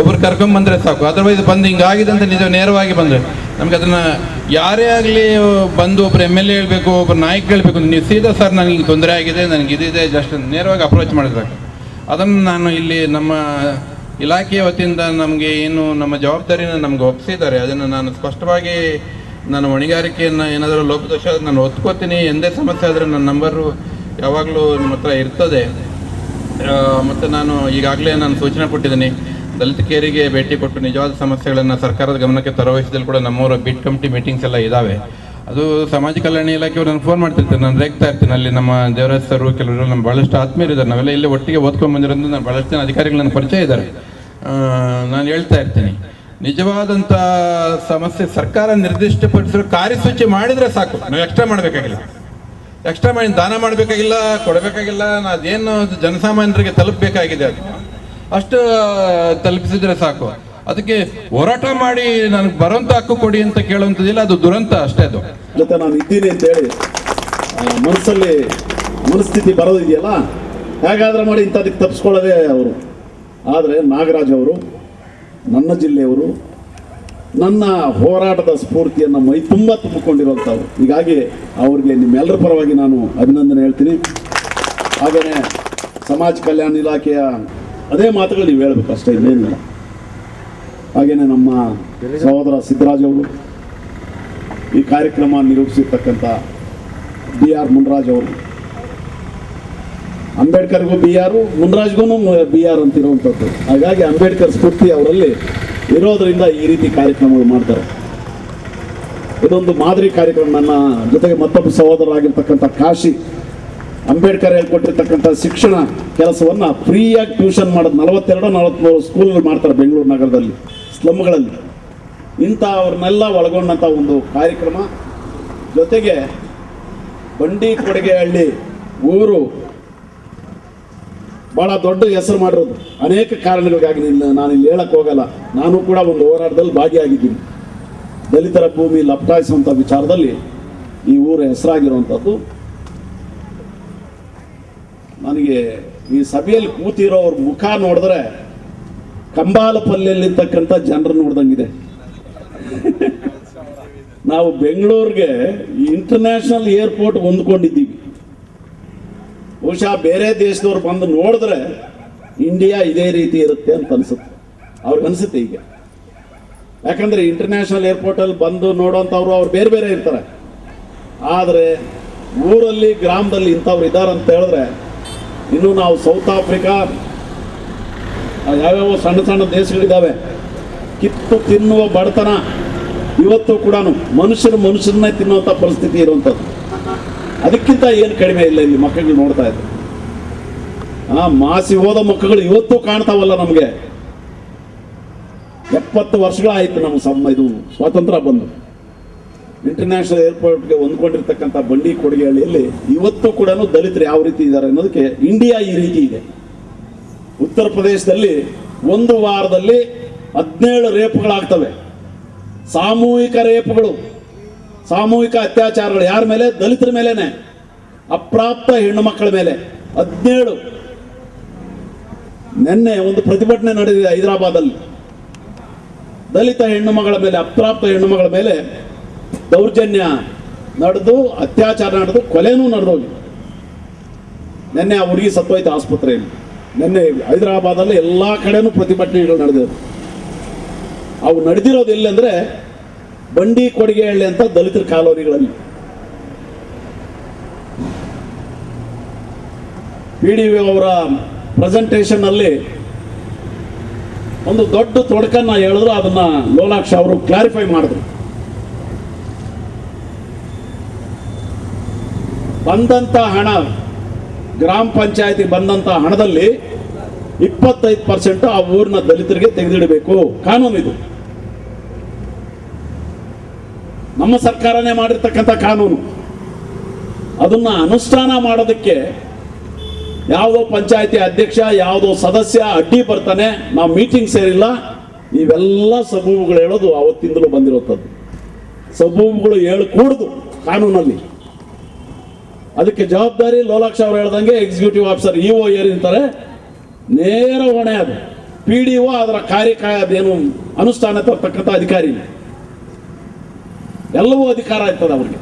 Speaker 5: ಒಬ್ರು ಕರ್ಕೊಂಬಂದ್ರೆ ಸಾಕು. ಅದರ್ವೈಸ್ ಬಂದು ಹಿಂಗಾಗಿದೆ ಅಂತ ನಿಜ ನೇರವಾಗಿ ಬಂದರೆ ನಮ್ಗೆ ಅದನ್ನು ಯಾರೇ ಆಗಲಿ ಬಂದು ಒಬ್ರು MLA ಹೇಳಬೇಕು, ಒಬ್ಬರು ನಾಯಕ ಹೇಳಬೇಕು, ನೀವು ಸೀದಾ ಸರ್ ನನಗೆ ಹಿಂಗೆ ತೊಂದರೆ ಆಗಿದೆ, ನನಗೆ ಇದಿದೆ, ಜಸ್ಟ್ ನೇರವಾಗಿ ಅಪ್ರೋಚ್ ಮಾಡಿದ್ರೆ ಅದನ್ನು ನಾನು ಇಲ್ಲಿ ನಮ್ಮ ಇಲಾಖೆಯ ವತಿಯಿಂದ ನಮಗೆ ಏನು ನಮ್ಮ ಜವಾಬ್ದಾರಿನ ನಮ್ಗೆ ಒಪ್ಪಿಸಿದ್ದಾರೆ, ಅದನ್ನು ನಾನು ಸ್ಪಷ್ಟವಾಗಿ ನಾನು ಹೊಣೆಗಾರಿಕೆಯನ್ನು ಏನಾದರೂ ಲೋಪದೋಷ ನಾನು ಒತ್ಕೋತೀನಿ. ಎಂದೇ ಸಮಸ್ಯೆ ಆದರೆ ನನ್ನ ನಂಬರು ಯಾವಾಗಲೂ ನಿಮ್ಮ ಹತ್ರ ಇರ್ತದೆ. ಮತ್ತು ನಾನು ಈಗಾಗಲೇ ನಾನು ಸೂಚನೆ ಕೊಟ್ಟಿದ್ದೀನಿ, ದಲಿತ ಕೇರಿಗೆ ಭೇಟಿ ಕೊಟ್ಟು ನಿಜವಾದ ಸಮಸ್ಯೆಗಳನ್ನು ಸರ್ಕಾರದ ಗಮನಕ್ಕೆ ತರವಹಿಸಿದಲ್ಲಿ ಕೂಡ ನಮ್ಮವರ ಬಿಟ್ ಕಮಿಟಿ ಮೀಟಿಂಗ್ಸ್ ಎಲ್ಲ ಇದ್ದಾವೆ. ಅದು ಸಮಾಜ ಕಲ್ಯಾಣ ಇಲಾಖೆಯವರು ನಾನು ಫೋನ್ ಮಾಡ್ತಿರ್ತೀನಿ, ನಾನು ರೇಗ್ತಾ ಇರ್ತೀನಿ. ಅಲ್ಲಿ ನಮ್ಮ ದೇವರಾಜ್ ಸರ್ ಕೆಲವರು ನಮ್ಮ ಭಾಳಷ್ಟು ಆತ್ಮೀಯರಿದ್ದಾರೆ, ನಾವೆಲ್ಲ ಇಲ್ಲೇ ಒಟ್ಟಿಗೆ ಓದ್ಕೊಂಡು ಬಂದಿರೋದು. ನಾನು ಭಾಳಷ್ಟು ಜನ ಅಧಿಕಾರಿಗಳು ನನ್ನ ಪರಿಚಯ ಇದ್ದಾರೆ. ನಾನು ಹೇಳ್ತಾ ಇರ್ತೀನಿ, ನಿಜವಾದಂಥ ಸಮಸ್ಯೆ ಸರ್ಕಾರ ನಿರ್ದಿಷ್ಟಪಡಿಸಿರೋ ಕಾರ್ಯಸೂಚಿ ಮಾಡಿದರೆ ಸಾಕು, ನಾವು ಎಕ್ಸ್ಟ್ರಾ ಮಾಡಬೇಕಾಗಿಲ್ಲ. ಎಕ್ಸ್ಟ್ರಾ ಮಾಡಿ ದಾನ ಮಾಡಬೇಕಾಗಿಲ್ಲ, ಕೊಡಬೇಕಾಗಿಲ್ಲ. ಅದೇನು ಜನಸಾಮಾನ್ಯರಿಗೆ ತಲುಪಬೇಕಾಗಿದೆ ಅದು ಅಷ್ಟು ತಲುಪಿಸಿದ್ರೆ ಸಾಕು. ಅದಕ್ಕೆ ಹೋರಾಟ ಮಾಡಿ ನನಗೆ ಬರೋಂಥ ಹಕ್ಕು ಕೊಡಿ ಅಂತ ಕೇಳುವಂಥದ್ದಿಲ್ಲ, ಅದು ದುರಂತ ಅಷ್ಟೇ. ಅದು
Speaker 6: ಜೊತೆ ನಾನು ಇದ್ದೀನಿ ಅಂತ ಹೇಳಿ ಮನಸ್ಥಿತಿ ಬರೋದಿದೆಯಲ್ಲ, ಹೇಗಾದ್ರೆ ಮಾಡಿ ಇಂಥದಕ್ಕೆ ತಪ್ಪಿಸ್ಕೊಳ್ಳೋದೇ ಅವರು. ಆದರೆ ನಾಗರಾಜ್ ಅವರು ನನ್ನ ಜಿಲ್ಲೆಯವರು, ನನ್ನ ಹೋರಾಟದ ಸ್ಫೂರ್ತಿಯನ್ನು ಮೈ ತುಂಬ ತುಂಬಿಕೊಂಡಿರುವಂಥವ್ರು. ಹೀಗಾಗಿ ಅವ್ರಿಗೆ ನಿಮ್ಮೆಲ್ಲರ ಪರವಾಗಿ ನಾನು ಅಭಿನಂದನೆ ಹೇಳ್ತೀನಿ. ಹಾಗೆಯೇ ಸಮಾಜ ಕಲ್ಯಾಣ ಇಲಾಖೆಯ ಅದೇ ಮಾತುಗಳು ನೀವು ಹೇಳಬೇಕು ಅಷ್ಟೇ, ಇನ್ನೇನಿಲ್ಲ. ಹಾಗೆಯೇ ನಮ್ಮ ಸಹೋದರ ಸಿದ್ದರಾಜ್ ಅವರು, ಈ ಕಾರ್ಯಕ್ರಮ ನಿರೂಪಿಸಿರ್ತಕ್ಕಂಥ BR ಮುನ್ರಾಜ್ ಅವರು, ಅಂಬೇಡ್ಕರ್ಗೂ BR, ಮುನ್ರಾಜ್ಗೂ BR ಅಂತಿರುವಂಥದ್ದು. ಹಾಗಾಗಿ ಅಂಬೇಡ್ಕರ್ ಸ್ಫೂರ್ತಿ ಅವರಲ್ಲಿ ಇರೋದರಿಂದ ಈ ರೀತಿ ಕಾರ್ಯಕ್ರಮಗಳು ಮಾಡ್ತಾರೆ. ಇದೊಂದು ಮಾದರಿ ಕಾರ್ಯಕ್ರಮ. ನನ್ನ ಜೊತೆಗೆ ಮತ್ತೊಬ್ಬ ಸಹೋದರರಾಗಿರ್ತಕ್ಕಂಥ ಕಾಶಿ, ಅಂಬೇಡ್ಕರ್ ಹೇಳ್ಕೊಟ್ಟಿರ್ತಕ್ಕಂಥ ಶಿಕ್ಷಣ ಕೆಲಸವನ್ನು ಫ್ರೀಯಾಗಿ ಟ್ಯೂಷನ್ ಮಾಡೋದು 42-43 ಸ್ಕೂಲ್ಗಳು ಮಾಡ್ತಾರೆ ಬೆಂಗಳೂರು ನಗರದಲ್ಲಿ, ಸ್ಲಮ್ಗಳಲ್ಲಿ. ಇಂಥ ಅವ್ರನ್ನೆಲ್ಲ ಒಳಗೊಂಡಂಥ ಒಂದು ಕಾರ್ಯಕ್ರಮ. ಜೊತೆಗೆ ಬಂಡಿ ಕೊಡಗೆಹಳ್ಳಿ ಊರು ಭಾಳ ದೊಡ್ಡ ಹೆಸರು ಮಾಡಿರೋದು ಅನೇಕ ಕಾರಣಗಳಿಗಾಗಿ ನಾನು ಇಲ್ಲಿ ಹೇಳಕ್ಕೆ ಹೋಗಲ್ಲ. ನಾನು ಕೂಡ ಒಂದು ಹೋರಾಟದಲ್ಲಿ ಭಾಗಿಯಾಗಿದ್ದೀನಿ. ದಲಿತರ ಭೂಮಿ ಲಪ್ಟಾಯಿಸುವಂಥ ವಿಚಾರದಲ್ಲಿ ಈ ಊರ ಹೆಸರಾಗಿರುವಂಥದ್ದು. ನನಗೆ ಈ ಸಭೆಯಲ್ಲಿ ಕೂತಿರೋವ್ರ ಮುಖ ನೋಡಿದ್ರೆ ಕಂಬಾಲಪಲ್ಲಿಯಲ್ಲಿರ್ತಕ್ಕಂಥ ಜನರು ನೋಡ್ದಂಗಿದೆ. ನಾವು ಬೆಂಗಳೂರಿಗೆ ಇಂಟರ್ನ್ಯಾಷನಲ್ ಏರ್ಪೋರ್ಟ್ ಹೊಂದ್ಕೊಂಡಿದ್ದೀವಿ. ಬಹುಶಃ ಬೇರೆ ದೇಶದವ್ರು ಬಂದು ನೋಡಿದ್ರೆ ಇಂಡಿಯಾ ಇದೇ ರೀತಿ ಇರುತ್ತೆ ಅಂತ ಅನ್ಸುತ್ತೆ, ಅವ್ರಿಗೆ ಅನ್ಸುತ್ತೆ ಈಗ. ಯಾಕಂದ್ರೆ ಇಂಟರ್ನ್ಯಾಷನಲ್ ಏರ್ಪೋರ್ಟಲ್ಲಿ ಬಂದು ನೋಡೋಂಥವ್ರು ಅವ್ರು ಬೇರೆ ಬೇರೆ ಇರ್ತಾರೆ. ಆದರೆ ಊರಲ್ಲಿ ಗ್ರಾಮದಲ್ಲಿ ಇಂಥವ್ರು ಇದ್ದಾರೆ ಅಂತ ಹೇಳಿದ್ರೆ, ಇನ್ನು ನಾವು ಸೌತ್ ಆಫ್ರಿಕಾ ಯಾವ್ಯಾವ ಸಣ್ಣ ಸಣ್ಣ ದೇಶಗಳಿದ್ದಾವೆ, ಕಿತ್ತು ತಿನ್ನುವ ಬಡತನ ಇವತ್ತು ಕೂಡ ಮನುಷ್ಯರನ್ನೇ ತಿನ್ನುವಂಥ ಪರಿಸ್ಥಿತಿ ಇರುವಂಥದ್ದು. ಅದಕ್ಕಿಂತ ಏನು ಕಡಿಮೆ ಇಲ್ಲ ಇಲ್ಲಿ ಮಕ್ಕಳು ನೋಡ್ತಾ ಇದ್ರು. ಮಾಸಿ ಹೋದ ಮಕ್ಕಳು ಇವತ್ತು ಕಾಣ್ತಾವಲ್ಲ. ನಮಗೆ 70 ವರ್ಷಗಳಾಯಿತು ನಮ್ಮ ಇದು ಸ್ವಾತಂತ್ರ್ಯ ಬಂದು. ಇಂಟರ್ನ್ಯಾಷನಲ್ ಏರ್ಪೋರ್ಟ್ಗೆ ಹೊಂದ್ಕೊಂಡಿರ್ತಕ್ಕಂಥ ಬಂಡಿ ಕೊಡಗೇಹಳ್ಳಿಯಲ್ಲಿ ಇವತ್ತು ಕೂಡ ದಲಿತರು ಯಾವ ರೀತಿ ಇದ್ದಾರೆ ಅನ್ನೋದಕ್ಕೆ ಇಂಡಿಯಾ ಈ ರೀತಿ ಇದೆ. ಉತ್ತರ ಪ್ರದೇಶದಲ್ಲಿ ಒಂದು ವಾರದಲ್ಲಿ 17 ರೇಪ್ಗಳಾಗ್ತವೆ. ಸಾಮೂಹಿಕ ರೇಪ್ಗಳು, ಸಾಮೂಹಿಕ ಅತ್ಯಾಚಾರಗಳು. ಯಾರ ಮೇಲೆ? ದಲಿತರ ಮೇಲೇನೆ, ಅಪ್ರಾಪ್ತ ಹೆಣ್ಣು ಮಕ್ಕಳ ಮೇಲೆ 17. ನಿನ್ನೆ ಒಂದು ಪ್ರತಿಭಟನೆ ನಡೆದಿದೆ ಹೈದರಾಬಾದಲ್ಲಿ. ದಲಿತ ಹೆಣ್ಣು ಮಗಳ ಮೇಲೆ, ಅಪ್ರಾಪ್ತ ಹೆಣ್ಣು ಮಗಳ ಮೇಲೆ ದೌರ್ಜನ್ಯ ನಡೆದು, ಅತ್ಯಾಚಾರ ನಡೆದು, ಕೊಲೆನೂ ನಡೆದೋಗಿ ನಿನ್ನೆ ಆ ಹುಡುಗಿ ಸತ್ತೋಯ್ತು ಆಸ್ಪತ್ರೆಯಲ್ಲಿ. ನಿನ್ನೆ ಹೈದರಾಬಾದಲ್ಲಿ ಎಲ್ಲ ಕಡೆನೂ ಪ್ರತಿಭಟನೆಗಳು ನಡೆದಿವೆ. ಅವು ನಡೆದಿರೋದು ಎಲ್ಲಂದ್ರೆ ಬಂಡಿ ಕೊಡಗೇಹಳ್ಳಿ ಅಂತ ದಲಿತರ ಕಾಲೋನಿಗಳಲ್ಲಿ. PDO ಅವರ ಪ್ರೆಸೆಂಟೇಷನ್ ಅಲ್ಲಿ ಒಂದು ದೊಡ್ಡ ತೊಡಕನ್ನ ಹೇಳಿದ್ರು. ಅದನ್ನ ಲೋಲಾಕ್ಷ ಅವರು ಕ್ಲಾರಿಫೈ ಮಾಡಿದ್ರು. ಬಂದಂತ ಹಣ, ಗ್ರಾಮ ಪಂಚಾಯತಿ ಬಂದಂತ ಹಣದಲ್ಲಿ 25% ಆ ಊರಿನ ದಲಿತರಿಗೆ ತೆಗೆದಿಡಬೇಕು. ಕಾನೂನು ಇದು, ನಮ್ಮ ಸರ್ಕಾರನೇ ಮಾಡಿರ್ತಕ್ಕಂಥ ಕಾನೂನು. ಅದನ್ನ ಅನುಷ್ಠಾನ ಮಾಡೋದಕ್ಕೆ ಯಾವುದೋ ಪಂಚಾಯತಿ ಅಧ್ಯಕ್ಷ, ಯಾವುದೋ ಸದಸ್ಯ ಅಡ್ಡಿ ಬರ್ತಾನೆ, ನಾವು ಮೀಟಿಂಗ್ ಸೇರಿಲ್ಲ, ಇವೆಲ್ಲ ಸಬೂಬುಗಳು ಹೇಳೋದು ಅವತ್ತಿಂದಲೂ ಬಂದಿರುತ್ತದೆ. ಸಬೂಬುಗಳು ಹೇಳಕೂಡದು ಕಾನೂನಲ್ಲಿ. ಅದಕ್ಕೆ ಜವಾಬ್ದಾರಿ ಲೋಲಾಕ್ಷ ಅವ್ರು ಹೇಳ್ದಂಗೆ ಎಕ್ಸಿಕ್ಯೂಟಿವ್ ಆಫೀಸರ್ EO ಏನಿರ್ತಾರೆ ನೇರ ಹೊಣೆ. ಅದು PDO ಅದರ ಅದೇನು ಅನುಷ್ಠಾನ ತರ್ತಕ್ಕಂಥ ಅಧಿಕಾರಿ. ಎಲ್ಲವೂ ಅಧಿಕಾರ ಇರ್ತದೆ ಅವ್ರಿಗೆ.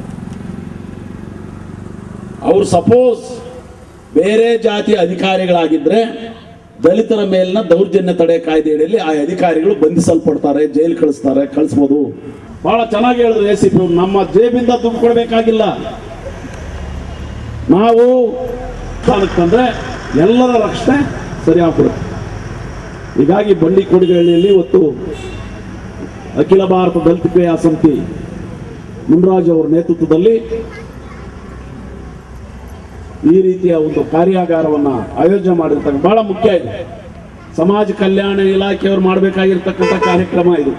Speaker 6: ಅವ್ರು ಸಪೋಸ್ ಬೇರೆ ಜಾತಿಯ ಅಧಿಕಾರಿಗಳಾಗಿದ್ರೆ ದಲಿತರ ಮೇಲಿನ ದೌರ್ಜನ್ಯ ತಡೆ ಕಾಯ್ದೆಯಲ್ಲಿ ಆ ಅಧಿಕಾರಿಗಳು ಬಂಧಿಸಲ್ಪಡ್ತಾರೆ, ಜೈಲು ಕಳಿಸ್ಬೋದು. ಬಹಳ ಚೆನ್ನಾಗಿ ಹೇಳಿದ್ರು ACP. ನಮ್ಮ ಜೇಬಿಂದ ದುಡ್ಡು ಕೊಡಬೇಕಾಗಿಲ್ಲ, ನಾವು ತಂದ್ರೆ ಎಲ್ಲರ ರಕ್ಷಣೆ ಸರಿಯಾಗ್ಬಿಡುತ್ತೆ. ಹೀಗಾಗಿ ಬಂಡಿ ಕೊಡಗೇಹಳ್ಳಿಯಲ್ಲಿ ಇವತ್ತು ಅಖಿಲ ಭಾರತ ದಲಿತ ಕ್ರಿಯಾ ಸಮಿತಿ ಮುನ್ರಾಜ್ ಅವರ ನೇತೃತ್ವದಲ್ಲಿ ಈ ರೀತಿಯ ಒಂದು ಕಾರ್ಯಾಗಾರವನ್ನ ಆಯೋಜನೆ ಮಾಡಿರ್ತಕ್ಕ ಬಹಳ ಮುಖ್ಯ ಇದೆ. ಸಮಾಜ ಕಲ್ಯಾಣ ಇಲಾಖೆಯವರು ಮಾಡಬೇಕಾಗಿರ್ತಕ್ಕಂಥ ಕಾರ್ಯಕ್ರಮ ಇದು.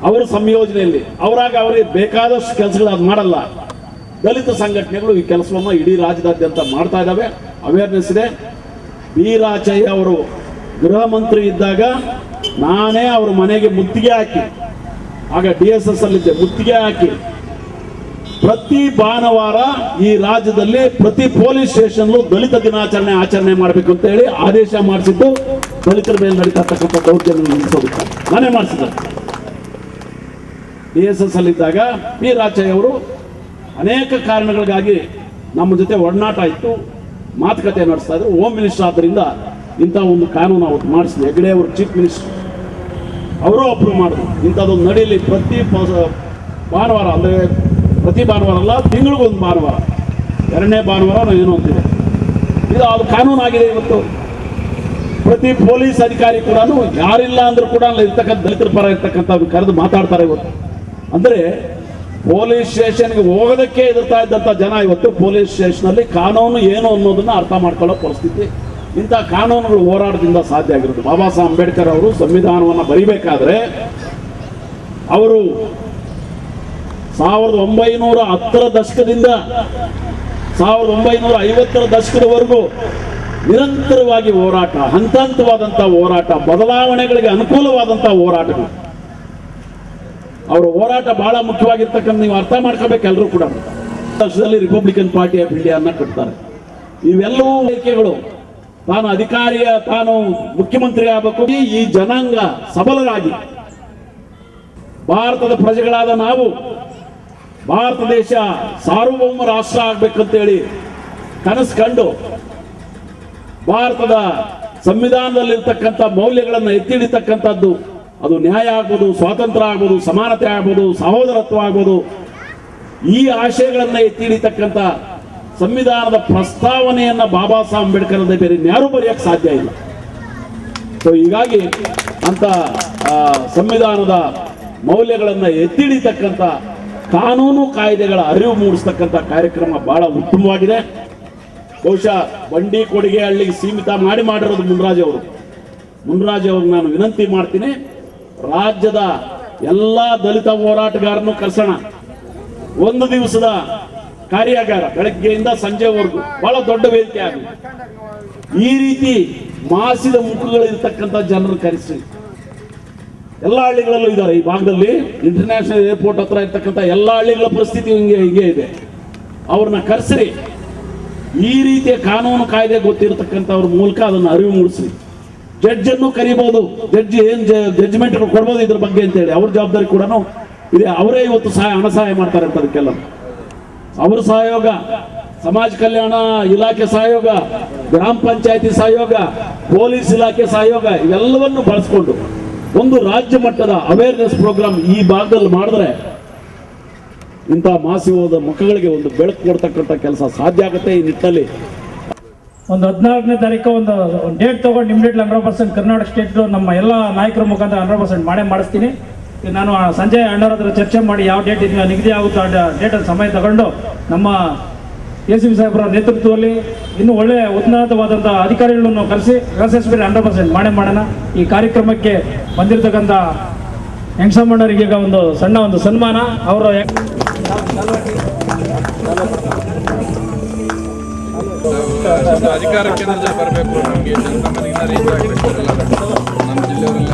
Speaker 6: ಅವರ ಸಂಯೋಜನೆಯಲ್ಲಿ ಅವರಿಗೆ ಬೇಕಾದಷ್ಟು ಕೆಲಸಗಳು ಅದು ಮಾಡಲ್ಲ. ದಲಿತ ಸಂಘಟನೆಗಳು ಈ ಕೆಲಸವನ್ನ ಇಡೀ ರಾಜ್ಯದಾದ್ಯಂತ ಮಾಡ್ತಾ ಇದ್ದಾವೆ. ಅವೇರ್ನೆಸ್ ಇದೆ. ವೀರಾಚಯ್ಯ ಅವರು ಗೃಹ ಮಂತ್ರಿ ಇದ್ದಾಗ ನಾನೇ ಅವ್ರ ಮನೆಗೆ ಮುತ್ತಿಗೆ ಹಾಕಿ, ಆಗ DSS ಅಲ್ಲಿದ್ದೆ, ಮುತ್ತಿಗೆ ಹಾಕಿ ಪ್ರತಿ ಭಾನುವಾರ ಈ ರಾಜ್ಯದಲ್ಲಿ ಪ್ರತಿ ಪೊಲೀಸ್ ಸ್ಟೇಷನ್ ದಲಿತ ದಿನಾಚರಣೆ ಆಚರಣೆ ಮಾಡಬೇಕು ಅಂತ ಹೇಳಿ ಆದೇಶ ಮಾಡಿಸಿದ್ದು. ದಲಿತರ ಮೇಲೆ ನಡೀತಕ್ಕಂಥ ದೌರ್ಜನ್ಯ ನಿಲ್ಲಿಸೋದಕ್ಕೆ ನಾನೇ ಮಾಡಿಸಿದ್ದೆ. DSS ಅಲ್ಲಿದ್ದಾಗ ವೀರಾಚಯ್ಯ ಅವರು ಅನೇಕ ಕಾರಣಗಳಿಗಾಗಿ ನಮ್ಮ ಜೊತೆ ಒಡನಾಟ ಇತ್ತು, ಮಾತುಕತೆ ನಡೆಸ್ತಾ ಇದ್ರು. ಹೋಮ್ ಮಿನಿಸ್ಟರ್ ಆದ್ದರಿಂದ ಇಂಥ ಒಂದು ಕಾನೂನು ಅವತ್ತು ಮಾಡಿಸಿದ್ರು. ಹೆಗ್ಡೆ ಅವರು ಚೀಫ್ ಮಿನಿಸ್ಟರ್, ಅವರು ಅಪ್ರೂವ್ ಮಾಡಿದ್ರು. ಇಂಥದ್ದೊಂದು ನಡೀಲಿ ಪ್ರತಿ ಭಾನುವಾರ, ಅಂದರೆ ಪ್ರತಿ ಭಾನುವಾರ ಅಲ್ಲ, ತಿಂಗಳಿಗೊಂದು ಭಾನುವಾರ, 2ನೇ ಭಾನುವಾರ ಏನೋ ಅಂತಿದೆ. ಇದು ಅದು ಕಾನೂನು ಆಗಿದೆ. ಇವತ್ತು ಪ್ರತಿ ಪೊಲೀಸ್ ಅಧಿಕಾರಿ ಕೂಡ ಯಾರಿಲ್ಲ ಅಂದ್ರೂ ಕೂಡ ಅಲ್ಲಿ ಇರ್ತಕ್ಕಂಥ ದಲಿತರ ಪರ ಇರ್ತಕ್ಕಂಥ ಕರೆದು ಮಾತಾಡ್ತಾರೆ. ಇವತ್ತು ಅಂದರೆ ಪೊಲೀಸ್ ಸ್ಟೇಷನ್ಗೆ ಹೋಗೋದಕ್ಕೆ ಎದುರ್ತಾ ಇದ್ದಂಥ ಜನ ಇವತ್ತು ಪೊಲೀಸ್ ಸ್ಟೇಷನಲ್ಲಿ ಕಾನೂನು ಏನು ಅನ್ನೋದನ್ನ ಅರ್ಥ ಮಾಡ್ಕೊಳ್ಳೋ ಪರಿಸ್ಥಿತಿ ಇಂಥ ಕಾನೂನುಗಳು ಹೋರಾಟದಿಂದ ಸಾಧ್ಯ ಆಗಿರೋದು. ಬಾಬಾ ಸಾಹೇಬ್ ಅಂಬೇಡ್ಕರ್ ಅವರು ಸಂವಿಧಾನವನ್ನು ಬರೀಬೇಕಾದ್ರೆ ಅವರು 1910ರ ದಶಕದಿಂದ 1950ರ ದಶಕದವರೆಗೂ ನಿರಂತರವಾಗಿ ಹೋರಾಟ, ಹಂತ ಹಂತವಾದಂಥ ಹೋರಾಟ, ಬದಲಾವಣೆಗಳಿಗೆ ಅನುಕೂಲವಾದಂಥ ಹೋರಾಟಗಳು. ಅವರ ಹೋರಾಟ ಬಹಳ ಮುಖ್ಯವಾಗಿರ್ತಕ್ಕಂಥ ನೀವು ಅರ್ಥ ಮಾಡ್ಕೋಬೇಕು ಎಲ್ಲರೂ ಕೂಡ. ವರ್ಷದಲ್ಲಿ ರಿಪಬ್ಲಿಕನ್ ಪಾರ್ಟಿ ಆಫ್ ಇಂಡಿಯಾನ ಕಟ್ತಾರೆ. ಇವೆಲ್ಲವೂ ಆಯ್ಕೆಗಳು. ತಾನು ಅಧಿಕಾರಿಯ ತಾನು ಮುಖ್ಯಮಂತ್ರಿ ಆಗಬೇಕು. ಈ ಜನಾಂಗ ಸಬಲರಾಗಿ ಭಾರತದ ಪ್ರಜೆಗಳಾದ ನಾವು ಭಾರತ ದೇಶ ಸಾರ್ವಭೌಮ ರಾಷ್ಟ್ರ ಆಗ್ಬೇಕಂತೇಳಿ ಕನಸು ಕಂಡು ಭಾರತದ ಸಂವಿಧಾನದಲ್ಲಿರ್ತಕ್ಕಂಥ ಮೌಲ್ಯಗಳನ್ನು ಎತ್ತಿ ಹಿಡಿತಕ್ಕಂಥದ್ದು, ಅದು ನ್ಯಾಯ ಆಗ್ಬೋದು, ಸ್ವಾತಂತ್ರ್ಯ ಆಗ್ಬೋದು, ಸಮಾನತೆ ಆಗ್ಬೋದು, ಸಹೋದರತ್ವ ಆಗ್ಬೋದು, ಈ ಆಶಯಗಳನ್ನು ಎತ್ತಿ ಹಿಡಿತಕ್ಕಂಥ ಸಂವಿಧಾನದ ಪ್ರಸ್ತಾವನೆಯನ್ನ ಬಾಬಾ ಸಾಹೇಬ್ ಅಂಬೇಡ್ಕರ್ ಅಲ್ಲದೆ ಬೇರೆ ಯಾರೂ ಬರೆಯಕ್ಕೆ ಸಾಧ್ಯ ಇಲ್ಲ. ಸೊ ಹೀಗಾಗಿ ಅಂತ ಸಂವಿಧಾನದ ಮೌಲ್ಯಗಳನ್ನು ಎತ್ತಿ ಹಿಡಿತಕ್ಕಂಥ ಕಾನೂನು ಕಾಯ್ದೆಗಳ ಅರಿವು ಮೂಡಿಸ್ತಕ್ಕಂಥ ಕಾರ್ಯಕ್ರಮ ಬಹಳ ಉತ್ತಮವಾಗಿದೆ. ಬಹುಶಃ ಬಂಡಿ ಕೊಡುಗೆ ಹಳ್ಳಿಗೆ ಸೀಮಿತ ಮಾಡಿರೋದು ಮುನ್ರಾಜ್ ಅವ್ರಿಗೆ ನಾನು ವಿನಂತಿ ಮಾಡ್ತೀನಿ, ರಾಜ್ಯದ ಎಲ್ಲ ದಲಿತ ಹೋರಾಟಗಾರನ್ನು ಕರೆಸೋಣ. ಒಂದು ದಿವಸದ ಕಾರ್ಯಾಗಾರ ಬೆಳಗ್ಗೆಯಿಂದ ಸಂಜೆವರೆಗೂ ಬಹಳ ದೊಡ್ಡ ವೇದಿಕೆ ಆಗಿದೆ. ಈ ರೀತಿ ಮಾಸಿದ ಮುಖಗಳಿರ್ತಕ್ಕಂಥ ಜನರು ಕರೆಸಿ. ಎಲ್ಲ ಹಳ್ಳಿಗಳಲ್ಲೂ ಇದ್ದಾರೆ. ಈ ಭಾಗದಲ್ಲಿ ಇಂಟರ್ನ್ಯಾಷನಲ್ ಏರ್ಪೋರ್ಟ್ ಹತ್ರ ಇರ್ತಕ್ಕಂಥ ಎಲ್ಲ ಹಳ್ಳಿಗಳ ಪರಿಸ್ಥಿತಿ ಹಿಂಗೆ ಇದೆ. ಅವ್ರನ್ನ ಕರೆಸ್ರಿ. ಈ ರೀತಿಯ ಕಾನೂನು ಕಾಯ್ದೆ ಗೊತ್ತಿರತಕ್ಕಂಥವ್ರ ಮೂಲಕ ಅದನ್ನು ಅರಿವು ಮೂಡಿಸ್ರಿ. ಜಡ್ಜ್ ಅನ್ನು ಕರಿಬಹುದು, ಜಡ್ಜ್ ಏನ್ ಜಡ್ಜ್ಮೆಂಟ್ ಕೊಡ್ಬೋದು ಇದ್ರ ಬಗ್ಗೆ ಅಂತ ಹೇಳಿ ಅವ್ರ ಜವಾಬ್ದಾರಿ ಕೂಡ ಇದೆ. ಅವರೇ ಇವತ್ತು ಹಣ ಸಹಾಯ ಮಾಡ್ತಾರೆ ಅಂತ ಅದಕ್ಕೆಲ್ಲ ಅವ್ರ ಸಹಯೋಗ, ಸಮಾಜ ಕಲ್ಯಾಣ ಇಲಾಖೆ ಸಹಯೋಗ, ಗ್ರಾಮ ಪಂಚಾಯತಿ ಸಹಯೋಗ, ಪೊಲೀಸ್ ಇಲಾಖೆ ಸಹಯೋಗ ಇವೆಲ್ಲವನ್ನು ಬಳಸ್ಕೊಂಡು ಒಂದು ರಾಜ್ಯ ಮಟ್ಟದ ಅವೇರ್ನೆಸ್ ಪ್ರೋಗ್ರಾಮ್ ಈ ಭಾಗದಲ್ಲಿ ಮಾಡಿದ್ರೆ ಇಂಥ ಮಾಸಿ ಹೋದ ಮುಖಗಳಿಗೆ ಒಂದು ಬೆಳಕು ಕೊಡ್ತಕ್ಕಂಥ ಕೆಲಸ ಸಾಧ್ಯ ಆಗುತ್ತೆ. ಈ ನಿಟ್ಟಿನಲ್ಲಿ
Speaker 3: ಒಂದು 14ನೇ ತಾರೀಕು ಒಂದು ಡೇಟ್ ತೊಗೊಂಡು ಇಮಿಡಿಯೇಟ್ಲಿ 100% ಕರ್ನಾಟಕ ಸ್ಟೇಟ್ ನಮ್ಮ ಎಲ್ಲ ನಾಯಕರ ಮುಖಾಂತರ 100% ಮಾಡಿಸ್ತೀನಿ. ನಾನು ಸಂಜೆ ಅಣ್ಣವ್ರ ಹತ್ರ ಚರ್ಚೆ ಮಾಡಿ ಯಾವ ಡೇಟ್ ನಿಗದಿ ಆಗುತ್ತೋ ಆ ಡೇಟಲ್ಲಿ ಸಮಯ ತಗೊಂಡು ನಮ್ಮ ACP ಸಾಹೇಬರ ನೇತೃತ್ವದಲ್ಲಿ ಇನ್ನೂ ಒಳ್ಳೆಯ ಉನ್ನತವಾದಂಥ ಅಧಿಕಾರಿಗಳನ್ನು ಕರೆಸಿ ಯಶಸ್ವಿ 100% ಮಾಡೋಣ. ಈ ಕಾರ್ಯಕ್ರಮಕ್ಕೆ ಬಂದಿರತಕ್ಕಂಥ ಯಂಗ್ಸಮ್ಮಣ್ಣವರಿಗೆ ಈಗ ಒಂದು ಸನ್ಮಾನ. ಅವರ
Speaker 5: ಅಧಿಕಾರ ಕೇಂದ್ರದಲ್ಲಿ ಬರಬೇಕು. ನಮಗೆ ಜನಸಾಮಾನ್ಯರಿಂದ ರೀಚ್ ಆಗಬೇಕು. ನಮ್ಮ ಜಿಲ್ಲೆಯವರೆಲ್ಲ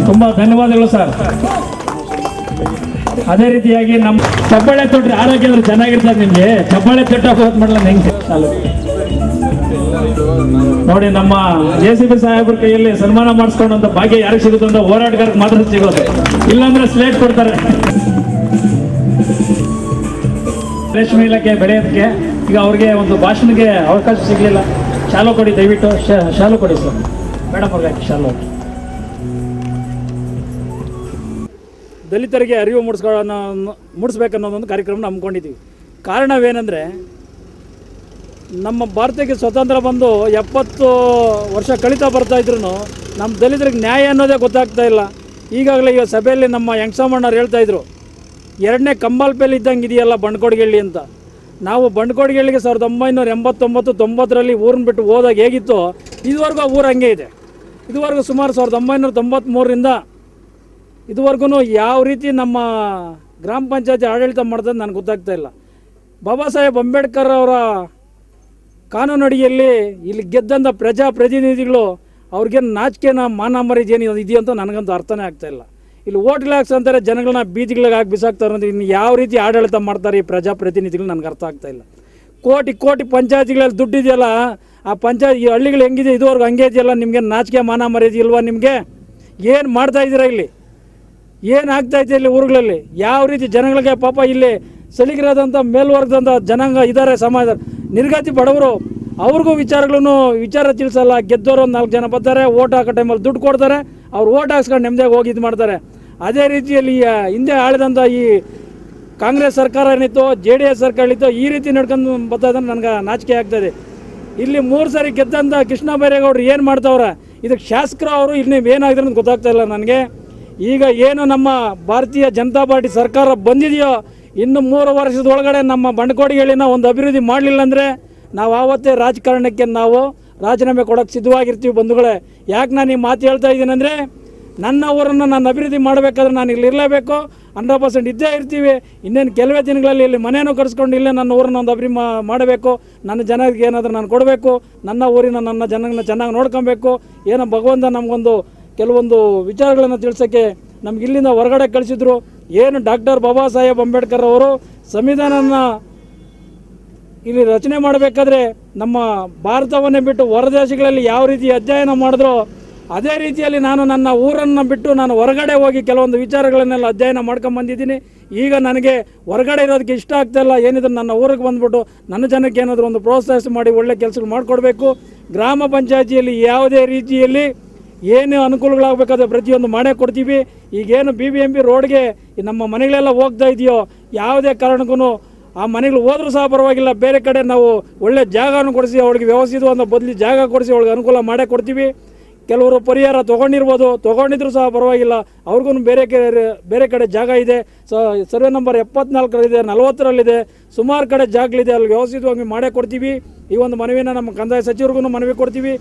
Speaker 3: ತುಂಬ ಧನ್ಯವಾದಗಳು ಸರ್. ಅದೇ ರೀತಿಯಾಗಿ ನಮ್ಮ ಚಪ್ಪಾಳೆ ತೊಟ್ರೆ ಆರೋಗ್ಯ ಅಂದ್ರೆ ಚೆನ್ನಾಗಿರ್ತದೆ. ನಿಮಗೆ ಚಪ್ಪಾಳೆ ತೊಟ್ಟಕ್ಕೆ ಹೋದ್ ಮಾಡಲ್ಲ ಹೆಂಗೆ ನೋಡಿ. ನಮ್ಮ ACP ಸಾಹೇಬ್ರ ಕೈಯಲ್ಲಿ ಸನ್ಮಾನ ಮಾಡಿಸ್ಕೊಂಡಂತ ಭಾಗ್ಯ ಯಾರಿಗೆ ಸಿಗುತ್ತೆ ಅಂತ ಹೋರಾಟಗಾರಕ್ಕೆ ಮಾತ್ರ ಸಿಗೋದು, ಇಲ್ಲಾಂದ್ರೆ ಸ್ಲೇಟ್ ಕೊಡ್ತಾರೆ. ರೇಷ್ಮೆ ಇಲಾಖೆ ಬೆಳೆಯೋದಕ್ಕೆ ಈಗ ಅವ್ರಿಗೆ ಒಂದು ಭಾಷಣಕ್ಕೆ ಅವಕಾಶ ಸಿಗಲಿಲ್ಲ. ಶಾಲು ಕೊಡಿ ದಯವಿಟ್ಟು, ಶಾಲು ಕೊಡಿ ಸರ್. ಮೇಡಮ್ ಅವ್ರಿಗೆ ಹಾಕಿ ಶಾಲು. ದಲಿತರಿಗೆ ಅರಿವು ಮೂಡಿಸ್ಬೇಕನ್ನೋದೊಂದು ಕಾರ್ಯಕ್ರಮ ಹಮ್ಮಿಕೊಂಡಿದ್ದೀವಿ. ಕಾರಣವೇನೆಂದರೆ ನಮ್ಮ ಭಾರತಕ್ಕೆ ಸ್ವತಂತ್ರ ಬಂದು 70 ವರ್ಷ ಕಳೀತಾ ಬರ್ತಾ ಇದ್ರು ನಮ್ಮ ದಲಿತರಿಗೆ ನ್ಯಾಯ ಅನ್ನೋದೇ ಗೊತ್ತಾಗ್ತಾ ಇಲ್ಲ. ಈಗಾಗಲೇ ಈಗ ಸಭೆಯಲ್ಲಿ ನಮ್ಮ ಯಂಗ್ಸಮ್ಮಣ್ಣವ್ರು ಹೇಳ್ತಾಯಿದ್ರು, 2ನೇ ಕಂಬಾಲ್ಪೇಲಿ ಇದ್ದಂಗೆ ಇದೆಯಲ್ಲ ಬಂಡ್ಕೋಡ್ಗಳ್ಳಿ ಅಂತ. ನಾವು ಬಂಡ್ಕೋಡ್ಗಳ್ಳಿಗೆ 1989, 90ರಲ್ಲಿ ಊರನ್ನ ಬಿಟ್ಟು ಹೋದಾಗ ಹೇಗಿತ್ತು ಇದುವರೆಗೂ ಊರು ಹಂಗೆ ಇದೆ. ಇದುವರೆಗೂ ಸುಮಾರು 1993ರಿಂದ ಇದುವರೆಗೂ ಯಾವ ರೀತಿ ನಮ್ಮ ಗ್ರಾಮ ಪಂಚಾಯತಿ ಆಡಳಿತ ಮಾಡ್ತದೆ ನನಗೆ ಗೊತ್ತಾಗ್ತಾ ಇಲ್ಲ. ಬಾಬಾ ಸಾಹೇಬ್ ಅಂಬೇಡ್ಕರ್ ಅವರ ಕಾನೂನು ಅಡಿಯಲ್ಲಿ ಇಲ್ಲಿ ಗೆದ್ದಂಥ ಪ್ರಜಾಪ್ರತಿನಿಧಿಗಳು ಅವ್ರಿಗೇನು ನಾಚಿಕೆನ ಮಾನ ಮರ್ಯಾದೆ ಏನು ಇದೆಯಂತ ನನಗಂತೂ ಅರ್ಥನೇ ಆಗ್ತಾಯಿಲ್ಲ. ಇಲ್ಲಿ ಓಟ್ಲ್ ಹಾಕ್ಸ್ ಅಂತಾರೆ, ಜನಗಳನ್ನ ಬೀದಿಗಳಿಗೆ ಹಾಕಿ ಬಿಸಾಕ್ತಾರೆ ಅಂದರೆ ಇನ್ನು ಯಾವ ರೀತಿ ಆಡಳಿತ ಮಾಡ್ತಾರೆ ಈ ಪ್ರಜಾಪ್ರತಿನಿಧಿಗಳು ನನಗೆ ಅರ್ಥ ಆಗ್ತಾಯಿಲ್ಲ. ಕೋಟಿ ಪಂಚಾಯತಿಗಳಲ್ಲಿ ದುಡ್ಡಿದೆಯಲ್ಲ, ಆ ಪಂಚಾಯತ್ ಈ ಹಳ್ಳಿಗಳು ಹೆಂಗಿದೆ ಇದುವರೆಗೂ ಹಂಗೆ ಇದೆಯಲ್ಲ. ನಿಮಗೆ ನಾಚಿಕೆ ಮಾನ ಮರ್ಯಾದೆ ಇಲ್ವಾ? ನಿಮಗೆ ಏನು ಮಾಡ್ತಾ ಇದ್ದೀರಾ? ಇಲ್ಲಿ ಏನಾಗ್ತಾಯಿದೆ ಇಲ್ಲಿ ಊರುಗಳಲ್ಲಿ? ಯಾವ ರೀತಿ ಜನಗಳಿಗೆ ಪಾಪ ಇಲ್ಲಿ ಸಲಿಗರಾದಂಥ ಮೇಲ್ವರ್ಗದಂಥ ಜನಾಂಗ ಇದ್ದಾರೆ, ಸಮಾಜ ನಿರ್ಗತಿ ಬಡವರು, ಅವ್ರಿಗೂ ವಿಚಾರ ತಿಳಿಸಲ್ಲ. ಗೆದ್ದವರು ಒಂದು 4 ಜನ ಬರ್ತಾರೆ, ಓಟ್ ಹಾಕೋ ಟೈಮಲ್ಲಿ ದುಡ್ಡು ಕೊಡ್ತಾರೆ, ಅವ್ರು ಓಟ್ ಹಾಕ್ಸ್ಕೊಂಡು ನೆಮ್ಮದಿಯಾಗಿ ಹೋಗಿ ಇದು ಮಾಡ್ತಾರೆ. ಅದೇ ರೀತಿಯಲ್ಲಿ ಹಿಂದೆ ಆಳಿದಂಥ ಈ ಕಾಂಗ್ರೆಸ್ ಸರ್ಕಾರ ಏನಿತ್ತು, JDS ಸರ್ಕಾರ ಇತ್ತು, ಈ ರೀತಿ ನಡ್ಕೊಂಡು ಬರ್ತಾ ಇದ್ರೆ ನನಗೆ ನಾಚಿಕೆ ಆಗ್ತದೆ. ಇಲ್ಲಿ 3 ಸಾರಿ ಗೆದ್ದಂಥ ಕೃಷ್ಣ ಬೈರೇಗೌಡರು ಏನು ಮಾಡ್ತಾವ್ರೆ? ಇದಕ್ಕೆ ಶಾಸಕರು ಅವರು ಇಲ್ಲಿ ಏನಾಗಿದ್ರೆ ಅಂತ ಗೊತ್ತಾಗ್ತಾ ಇಲ್ಲ ನನಗೆ. ಈಗ ಏನು ನಮ್ಮ ಭಾರತೀಯ ಜನತಾ ಪಾರ್ಟಿ ಸರ್ಕಾರ ಬಂದಿದೆಯೋ, ಇನ್ನು 3 ವರ್ಷದೊಳಗಡೆ ನಮ್ಮ ಬಂಡ್ಕೋಡಿಗಳಿನ ಒಂದು ಅಭಿವೃದ್ಧಿ ಮಾಡಲಿಲ್ಲ ಅಂದರೆ ನಾವು ಆವತ್ತೇ ರಾಜಕಾರಣಕ್ಕೆ ನಾವು ರಾಜೀನಾಮೆ ಕೊಡೋಕ್ಕೆ ಸಿದ್ಧವಾಗಿರ್ತೀವಿ ಬಂಧುಗಳೇ. ಯಾಕೆ ನಾನು ಈ ಮಾತು ಹೇಳ್ತಾ ಇದ್ದೀನಿ ಅಂದರೆ, ನನ್ನ ಊರನ್ನು ನಾನು ಅಭಿವೃದ್ಧಿ ಮಾಡಬೇಕಾದ್ರೆ ನಾನು ಇಲ್ಲಿ ಇರಲೇಬೇಕು, 100% ಇದ್ದೇ ಇರ್ತೀವಿ. ಇನ್ನೇನು ಕೆಲವೇ ದಿನಗಳಲ್ಲಿ ಇಲ್ಲಿ ಮನೆಯೂ ಕಟ್ಸ್ಕೊಂಡು ಇಲ್ಲೇ ನನ್ನ ಊರನ್ನ ಒಂದು ಅಭಿವೃದ್ಧಿ ಮಾಡಬೇಕು. ನನ್ನ ಜನರಿಗೆ ಏನಾದರೂ ನಾನು ಕೊಡಬೇಕು, ನನ್ನ ಊರಿನ ನನ್ನ ಜನಗಳನ್ನ ಚೆನ್ನಾಗಿ ನೋಡ್ಕೊಬೇಕು. ಏನೋ ಭಗವಂತ ನಮಗೊಂದು ಕೆಲವೊಂದು ವಿಚಾರಗಳನ್ನು ತಿಳಿಸೋಕ್ಕೆ ನಮ್ಗೆ ಇಲ್ಲಿಂದ ಹೊರಗಡೆ ಕಳಿಸಿದ್ರು. ಏನು ಡಾಕ್ಟರ್ ಬಾಬಾ ಸಾಹೇಬ್ ಅಂಬೇಡ್ಕರ್ ಅವರು ಸಂವಿಧಾನನ ಇಲ್ಲಿ ರಚನೆ ಮಾಡಬೇಕಾದ್ರೆ ನಮ್ಮ ಭಾರತವನ್ನೇ ಬಿಟ್ಟು ಹೊರದೇಶಗಳಲ್ಲಿ ಯಾವ ರೀತಿ ಅಧ್ಯಯನ ಮಾಡಿದ್ರೋ ಅದೇ ರೀತಿಯಲ್ಲಿ ನಾನು ನನ್ನ ಊರನ್ನು ಬಿಟ್ಟು ನಾನು ಹೊರಗಡೆ ಹೋಗಿ ಕೆಲವೊಂದು ವಿಚಾರಗಳನ್ನೆಲ್ಲ ಅಧ್ಯಯನ ಮಾಡ್ಕೊಂಬಂದಿದ್ದೀನಿ. ಈಗ ನನಗೆ ಹೊರಗಡೆ ಇರೋದಕ್ಕೆ ಇಷ್ಟ ಆಗ್ತಾಯಿಲ್ಲ. ಏನಿದ್ರು ನನ್ನ ಊರಿಗೆ ಬಂದ್ಬಿಟ್ಟು ನನ್ನ ಜನಕ್ಕೆ ಏನಾದರೂ ಒಂದು ಪ್ರೋತ್ಸಾಹ ಮಾಡಿ ಒಳ್ಳೆ ಕೆಲಸಗಳು ಮಾಡಿಕೊಡ್ಬೇಕು. ಗ್ರಾಮ ಪಂಚಾಯತಿಯಲ್ಲಿ ಯಾವುದೇ ರೀತಿಯಲ್ಲಿ ಏನು ಅನುಕೂಲಗಳಾಗಬೇಕಾದ್ರೆ ಪ್ರತಿಯೊಂದು ಮಾಡೇ ಕೊಡ್ತೀವಿ. ಈಗೇನು BBMP ರೋಡ್ಗೆ ನಮ್ಮ ಮನೆಗಳೆಲ್ಲ ಹೋಗ್ತಾ ಇದೆಯೋ ಯಾವುದೇ ಕಾರಣಕ್ಕೂ ಆ ಮನೆಗಳು ಹೋದ್ರೂ ಸಹ ಪರವಾಗಿಲ್ಲ, ಬೇರೆ ಕಡೆ ನಾವು ಒಳ್ಳೆ ಜಾಗನೂ ಕೊಡಿಸಿ ಅವಳಿಗೆ ವ್ಯವಸ್ಥಿತವಾದ ಬದಲಿ ಜಾಗ ಕೊಡಿಸಿ ಅವಳಿಗೆ ಅನುಕೂಲ ಮಾಡೇ ಕೊಡ್ತೀವಿ. ಕೆಲವರು ಪರಿಹಾರ ತೊಗೊಂಡಿದ್ರು ಸಹ ಪರವಾಗಿಲ್ಲ, ಅವ್ರಿಗೂ ಬೇರೆ ಕಡೆ ಜಾಗ ಇದೆ. ಸರ್ವೆ ನಂಬರ್ 74ರಲ್ಲಿದೆ, 40ರಲ್ಲಿದೆ, ಸುಮಾರು ಕಡೆ ಜಾಗಗಳಿದೆ. ಅಲ್ಲಿ ವ್ಯವಸ್ಥಿತವಾಗಿ ಮಾಡೇ ಕೊಡ್ತೀವಿ. ಈ ಒಂದು ಮನವಿನ ನಮ್ಮ ಕಂದಾಯ ಸಚಿವರಿಗೂ ಮನವಿ ಕೊಡ್ತೀವಿ,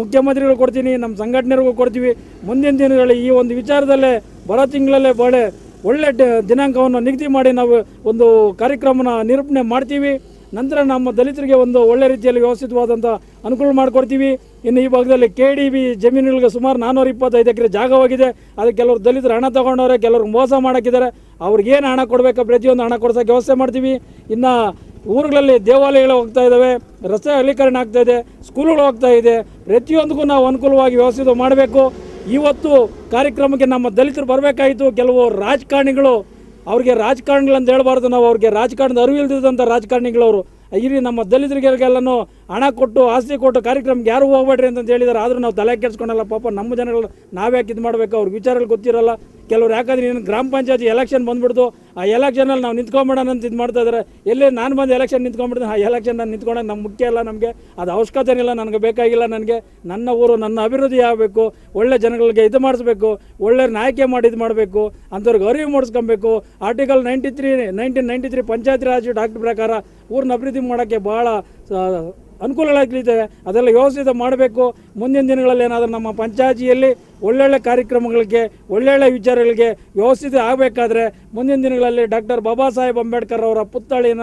Speaker 3: ಮುಖ್ಯಮಂತ್ರಿಗಳು ಕೊಡ್ತೀನಿ, ನಮ್ಮ ಸಂಘಟನೆಗಳಿಗೂ ಕೊಡ್ತೀವಿ. ಮುಂದಿನ ದಿನಗಳಲ್ಲಿ ಈ ಒಂದು ವಿಚಾರದಲ್ಲೇ ಬರೋ ತಿಂಗಳಲ್ಲೇ ಒಳ್ಳೆ ದಿನಾಂಕವನ್ನು ನಿಗದಿ ಮಾಡಿ ನಾವು ಒಂದು ಕಾರ್ಯಕ್ರಮನ ನಿರೂಪಣೆ ಮಾಡ್ತೀವಿ. ನಂತರ ನಮ್ಮ ದಲಿತರಿಗೆ ಒಂದು ಒಳ್ಳೆ ರೀತಿಯಲ್ಲಿ ವ್ಯವಸ್ಥಿತವಾದಂಥ ಅನುಕೂಲ ಮಾಡಿಕೊಡ್ತೀವಿ. ಇನ್ನು ಈ ಭಾಗದಲ್ಲಿ KDB ಜಮೀನುಗಳಿಗೆ ಸುಮಾರು 425 ಎಕರೆ ಜಾಗವಾಗಿದೆ. ಅದಕ್ಕೆ ಕೆಲವರು ದಲಿತರು ಹಣ ತೊಗೊಂಡವ್ರೆ, ಕೆಲವ್ರಿಗೆ ಮೋಸ ಮಾಡೋಕ್ಕಿದ್ದಾರೆ. ಅವ್ರಿಗೇನು ಹಣ ಕೊಡಬೇಕು ಪ್ರತಿಯೊಂದು ಹಣ ಕೊಡ್ಸೋಕ್ಕೆ ವ್ಯವಸ್ಥೆ ಮಾಡ್ತೀವಿ. ಇನ್ನು ಊರುಗಳಲ್ಲಿ ದೇವಾಲಯಗಳು ಹೋಗ್ತಾ ಇದ್ದಾವೆ, ರಸ್ತೆ ಅಗಲೀಕರಣ ಆಗ್ತಾ ಇದೆ, ಸ್ಕೂಲುಗಳು ಹೋಗ್ತಾ ಇದೆ. ಪ್ರತಿಯೊಂದಕ್ಕೂ ನಾವು ಅನುಕೂಲವಾಗಿ ವ್ಯವಸ್ಥಿತ ಮಾಡಬೇಕು. ಇವತ್ತು ಕಾರ್ಯಕ್ರಮಕ್ಕೆ ನಮ್ಮ ದಲಿತರು ಬರಬೇಕಾಯಿತು. ಕೆಲವು ರಾಜಕಾರಣಿಗಳು, ಅವ್ರಿಗೆ ರಾಜಕಾರಣಿಗಳಂತ ಹೇಳ್ಬಾರ್ದು ನಾವು, ಅವ್ರಿಗೆ ರಾಜಕಾರಣದ ಅರಿವು ಇಲ್ದಿದ್ದಂಥ ರಾಜಕಾರಣಿಗಳವರು ಇಲ್ಲಿ ನಮ್ಮ ದಲಿತರಿಗೆಲ್ಲನೂ ಹಣ ಕೊಟ್ಟು ಆಸ್ತಿ ಕೊಟ್ಟು ಕಾರ್ಯಕ್ರಮಕ್ಕೆ ಯಾರು ಹೋಗ್ಬೇಡ್ರಿ ಅಂತ ಹೇಳಿದ್ದಾರೆ. ಆದರೂ ನಾವು ತಲೆ ಕೆಡಿಸ್ಕೊಂಡಲ್ಲ. ಪಾಪ ನಮ್ಮ ಜನಗಳು ನಾವ್ಯಾಕೆ ಇದು ಮಾಡಬೇಕು, ಅವ್ರ ವಿಚಾರಗಳು ಗೊತ್ತಿರಲ್ಲ. ಕೆಲವ್ರು ಯಾಕಂದ್ರೆ ಇನ್ನು ಗ್ರಾಮ ಪಂಚಾಯತಿ ಎಲೆಕ್ಷನ್ ಬಂದ್ಬಿಡ್ತು, ಆ ಎಲೆಕ್ಷನಲ್ಲಿ ನಾವು ನಿಂತ್ಕೊಂಬಿಡೋಣ ಅಂತ ಇದು ಮಾಡ್ತಾ ಇದ್ದಾರೆ. ಎಲ್ಲೇ ನಾನು ಬಂದು ಎಲೆಕ್ಷನ್ ನಿಂತ್ಕೊಂಡ್ಬಿಡ್ತೀನಿ, ಆ ಎಲೆಕ್ಷನ್ ನಾನು ನಿಂತ್ಕೊಂಡಾಗ ನಮ್ಗೆ ಮುಖ್ಯ ಇಲ್ಲ, ನಮಗೆ ಅದು ಅವಶ್ಯಕತೆ ಇಲ್ಲ, ನನಗೆ ಬೇಕಾಗಿಲ್ಲ. ನನಗೆ ನನ್ನ ಊರು ನನ್ನ ಅಭಿವೃದ್ಧಿ ಆಗಬೇಕು, ಒಳ್ಳೆ ಜನಗಳಿಗೆ ಇದು ಮಾಡಿಸ್ಬೇಕು, ಒಳ್ಳೆ ಆಯ್ಕೆ ಮಾಡಿ ಇದು ಮಾಡಬೇಕು, ಅಂಥವ್ರಿಗೆ ಅರಿವು ಮೂಡಿಸ್ಕೊಬೇಕು. ಆರ್ಟಿಕಲ್ 1993 ಪಂಚಾಯತ್ ರಾಜ್ ಆಕ್ಟ್ ಪ್ರಕಾರ ಊರನ್ನ ಅಭಿವೃದ್ಧಿ ಮಾಡೋಕ್ಕೆ ಭಾಳ ಅನುಕೂಲಗಳಾಗಲಿದೆ. ಅದೆಲ್ಲ ವ್ಯವಸ್ಥಿತ ಮಾಡಬೇಕು. ಮುಂದಿನ ದಿನಗಳಲ್ಲಿ ಏನಾದರೂ ನಮ್ಮ ಪಂಚಾಯತಿಯಲ್ಲಿ ಒಳ್ಳೊಳ್ಳೆ ಕಾರ್ಯಕ್ರಮಗಳಿಗೆ ಒಳ್ಳೊಳ್ಳೆ ವಿಚಾರಗಳಿಗೆ ವ್ಯವಸ್ಥಿತ ಆಗಬೇಕಾದ್ರೆ ಮುಂದಿನ ದಿನಗಳಲ್ಲಿ ಡಾಕ್ಟರ್ ಬಾಬಾ ಸಾಹೇಬ್ ಅಂಬೇಡ್ಕರ್ ಅವರ ಪುತ್ಥಳಿನ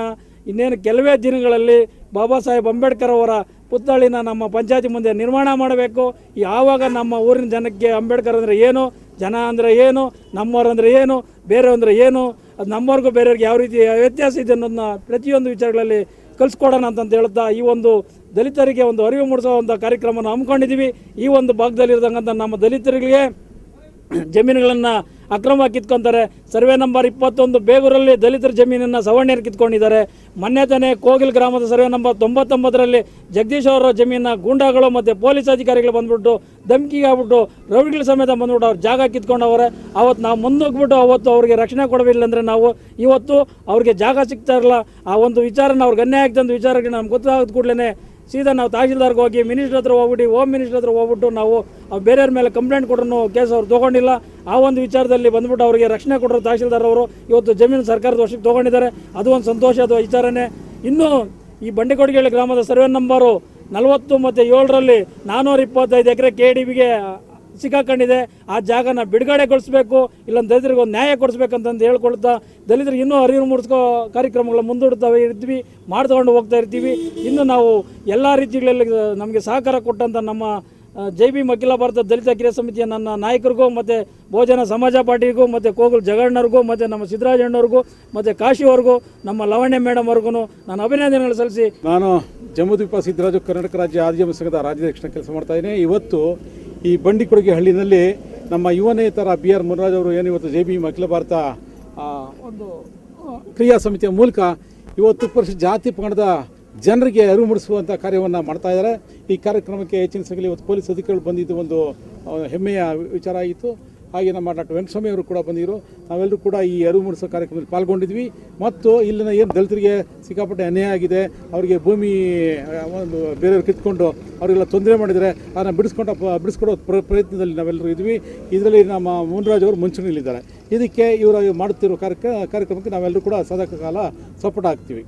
Speaker 3: ಇನ್ನೇನು ಕೆಲವೇ ದಿನಗಳಲ್ಲಿ ಬಾಬಾ ಸಾಹೇಬ್ ಅಂಬೇಡ್ಕರ್ ಅವರ ಪುತ್ಥಳಿನ ನಮ್ಮ ಪಂಚಾಯತಿ ಮುಂದೆ ನಿರ್ಮಾಣ ಮಾಡಬೇಕು. ಯಾವಾಗ ನಮ್ಮ ಊರಿನ ಜನಕ್ಕೆ ಅಂಬೇಡ್ಕರ್ ಅಂದರೆ ಏನು, ಜನ ಅಂದರೆ ಏನು, ನಮ್ಮವ್ರು ಅಂದರೆ ಏನು, ಬೇರೆಯವ್ರು ಅಂದರೆ ಏನು, ಅದು ನಮ್ಮವ್ರಿಗೂ ಬೇರೆಯವ್ರಿಗೆ ಯಾವ ರೀತಿ ವ್ಯತ್ಯಾಸ ಇದೆ ಅನ್ನೋದನ್ನ ಪ್ರತಿಯೊಂದು ವಿಚಾರಗಳಲ್ಲಿ ಕಲಿಸ್ಕೊಡೋಣ ಅಂತಂತ ಹೇಳ್ತಾ ಈ ಒಂದು ದಲಿತರಿಗೆ ಒಂದು ಅರಿವು ಮೂಡಿಸುವಂಥ ಕಾರ್ಯಕ್ರಮವನ್ನು ಹಮ್ಮಿಕೊಂಡಿದ್ದೀವಿ. ಈ ಒಂದು ಭಾಗದಲ್ಲಿರ್ತಕ್ಕಂಥ ನಮ್ಮ ದಲಿತರಿಗೆ ಜಮೀನುಗಳನ್ನು ಅಕ್ರಮವಾಗಿ ಕಿತ್ಕೊತಾರೆ. ಸರ್ವೆ ನಂಬರ್ 21 ಬೇಗೂರಲ್ಲಿ ದಲಿತರ ಜಮೀನನ್ನು ಸವರ್ಣಿಯರು ಕಿತ್ಕೊಂಡಿದ್ದಾರೆ. ಮೊನ್ನೆ ತಾನೇ ಕೋಗಿಲ್ ಗ್ರಾಮದ ಸರ್ವೆ ನಂಬರ್ 99ರಲ್ಲಿ ಜಗದೀಶ್ ಅವರ ಜಮೀನ ಗೂಂಡಾಗಳು ಮತ್ತು ಪೊಲೀಸ್ ಅಧಿಕಾರಿಗಳು ಬಂದ್ಬಿಟ್ಟು ಧಮಕಿಗೆ ಆಗ್ಬಿಟ್ಟು ರೌಡಿಗಳ ಸಮೇತ ಬಂದ್ಬಿಟ್ಟು ಅವ್ರ ಜಾಗ ಕಿತ್ಕೊಂಡವ್ರೆ. ಅವತ್ತು ನಾವು ಮುಂದೋಗ್ಬಿಟ್ಟು ಅವತ್ತು ಅವ್ರಿಗೆ ರಕ್ಷಣೆ ಕೊಡಲಿಲ್ಲ ಅಂದರೆ ನಾವು ಇವತ್ತು ಅವ್ರಿಗೆ ಜಾಗ ಸಿಗ್ತಾ ಇರಲ್ಲ. ಆ ಒಂದು ವಿಚಾರನ ಅವ್ರಿಗೆ ಅನ್ಯಾಯ ಆಗ್ತಂಥ ವಿಚಾರಕ್ಕೆ ನಮ್ಗೆ ಗೊತ್ತಾದ ಕೂಡಲೇ ಸೀದಾ ನಾವು ತಹಶೀಲ್ದಾರ್ಗೆ ಹೋಗಿ ಮಿನಿಸ್ಟ್ರ್ ಹತ್ರ ಹೋಗ್ಬಿಟ್ಟು ಹೋಮ್ ಮಿನಿಸ್ಟ್ರ್ ಹತ್ರ ಹೋಗ್ಬಿಟ್ಟು ನಾವು ಬೇರೆಯವ್ರ ಮೇಲೆ ಕಂಪ್ಲೇಂಟ್ ಕೊಟ್ಟರು ಕೇಸ್ ಅವ್ರು ತೊಗೊಂಡಿಲ್ಲ. ಆ ಒಂದು ವಿಚಾರದಲ್ಲಿ ಬಂದ್ಬಿಟ್ಟು ಅವರಿಗೆ ರಕ್ಷಣೆ ಕೊಟ್ಟರು ತಹಶೀಲ್ದಾರ್ ಅವರು. ಇವತ್ತು ಜಮೀನು ಸರ್ಕಾರದ ವಶಕ್ಕೆ ತೊಗೊಂಡಿದ್ದಾರೆ, ಅದು ಒಂದು ಸಂತೋಷದ ವಿಚಾರನೇ. ಇನ್ನು ಈ ಬಂಡಿಕೊಡಗೇಳಿ ಗ್ರಾಮದ ಸರ್ವೆ ನಂಬರು 40 ಮತ್ತು 7ರಲ್ಲಿ 425 ಎಕರೆ KDBಗೆ ಸಿಕ್ಕಾಕೊಂಡಿದೆ. ಆ ಜಾಗನ ಬಿಡುಗಡೆಗೊಳಿಸಬೇಕು, ಇಲ್ಲೊಂದು ದಲಿತರಿಗೆ ಒಂದು ನ್ಯಾಯ ಕೊಡಿಸ್ಬೇಕಂತಂದು ಹೇಳ್ಕೊಳ್ತಾ ದಲಿತರಿಗೆ ಇನ್ನೂ ಅರಿವು ಮೂಡಿಸ್ಕೋ ಕಾರ್ಯಕ್ರಮಗಳು ಮುಂದೂಡ್ತವೆ ಇರ್ತೀವಿ, ಮಾಡ್ತಕೊಂಡು ಹೋಗ್ತಾ ಇರ್ತೀವಿ. ಇನ್ನು ನಾವು ಎಲ್ಲ ರೀತಿಗಳಲ್ಲಿ ನಮಗೆ ಸಹಕಾರ ಕೊಟ್ಟಂಥ ನಮ್ಮ JB ಅಖಿಲ ಭಾರತ ದಲಿತ ಕ್ರಿಯಾ ಸಮಿತಿಯ ನನ್ನ ನಾಯಕರಿಗೂ ಮತ್ತು ಬಹುಜನ ಸಮಾಜ ಪಾರ್ಟಿಗೂ ಮತ್ತು ಕೋಗುಲ್ ಜಗಣ್ಣವ್ರಿಗೂ ಮತ್ತು ನಮ್ಮ ಸಿದ್ದರಾಜಣ್ಣವ್ರಿಗೂ ಮತ್ತು ಕಾಶಿಯವ್ರಿಗೂ ನಮ್ಮ ಲವಣ್ಯ ಮೇಡಮ್ ಅವ್ರಿಗೂ ನಾನು ಅಭಿನಂದನೆಗಳು ಸಲ್ಲಿಸಿ
Speaker 1: ನಾನು ಜಮ್ಮುದ್ವೀಪ ಸಿದ್ದರಾಜು ಕರ್ನಾಟಕ ರಾಜ್ಯ ಆದಿಜಾಂಬ ಸಂಘದ ರಾಜ್ಯಾಧ್ಯಕ್ಷನ ಕೆಲಸ ಮಾಡ್ತಾ ಇದ್ದೀನಿ. ಇವತ್ತು ಈ ಬಂಡಿಕೊಡಗೆ ಹಳ್ಳಿನಲ್ಲಿ ನಮ್ಮ ಯುವ ನೇತರ BR ಮುನರಾಜ್ ಅವರು ಏನು ಇವತ್ತು JB ಅಖಿಲ ಭಾರತ ಒಂದು ಕ್ರಿಯಾ ಸಮಿತಿಯ ಮೂಲಕ ಇವತ್ತು ಪರಿಶಿಷ್ಟ ಜಾತಿ ಪಂಗಡದ ಜನರಿಗೆ ಅರಿವು ಮೂಡಿಸುವಂಥ ಕಾರ್ಯವನ್ನು ಮಾಡ್ತಾ ಇದ್ದಾರೆ. ಈ ಕಾರ್ಯಕ್ರಮಕ್ಕೆ ಹೆಚ್ಚಿನ ಸಂಖ್ಯೆಯಲ್ಲಿ ಇವತ್ತು ಪೊಲೀಸ್ ಅಧಿಕಾರಿಗಳು ಬಂದಿದ್ದು ಒಂದು ಹೆಮ್ಮೆಯ ವಿಚಾರ ಆಗಿತ್ತು. ಹಾಗೆ ನಮ್ಮ ಡಾಕ್ಟರ್ ವೆಂಕಟಸ್ವಾಮಿ ಅವರು ಕೂಡ ಬಂದಿದ್ದರು. ನಾವೆಲ್ಲರೂ ಕೂಡ ಈ ಅರಿವು ಮೂಡಿಸೋ ಕಾರ್ಯಕ್ರಮದಲ್ಲಿ ಪಾಲ್ಗೊಂಡಿದ್ವಿ. ಮತ್ತು ಇಲ್ಲಿನ ಏನು ದಲಿತರಿಗೆ ಸಿಕ್ಕಾಪಟ್ಟೆ ಅನ್ಯಾಯ ಆಗಿದೆ, ಅವರಿಗೆ ಭೂಮಿ ಒಂದು ಬೇರೆಯವ್ರು ಕಿತ್ಕೊಂಡು ಅವರಿಗೆಲ್ಲ ತೊಂದರೆ ಮಾಡಿದರೆ ಅದನ್ನು ಬಿಡಿಸ್ಕೊಡೋ ಪ್ರಯತ್ನದಲ್ಲಿ ನಾವೆಲ್ಲರೂ ಇದ್ವಿ. ಇದರಲ್ಲಿ ನಮ್ಮ ಮುನ್ರಾಜ್ ಅವರು ಮುಂಚೂಣಿಯಲ್ಲಿದ್ದಾರೆ. ಇದಕ್ಕೆ ಇವರು ಮಾಡುತ್ತಿರೋ ಕಾರ್ಯಕ್ರಮಕ್ಕೆ ನಾವೆಲ್ಲರೂ ಕೂಡ ಸದಾ ಕಾಲ ಸಪೋರ್ಟ್ ಆಗ್ತೀವಿ.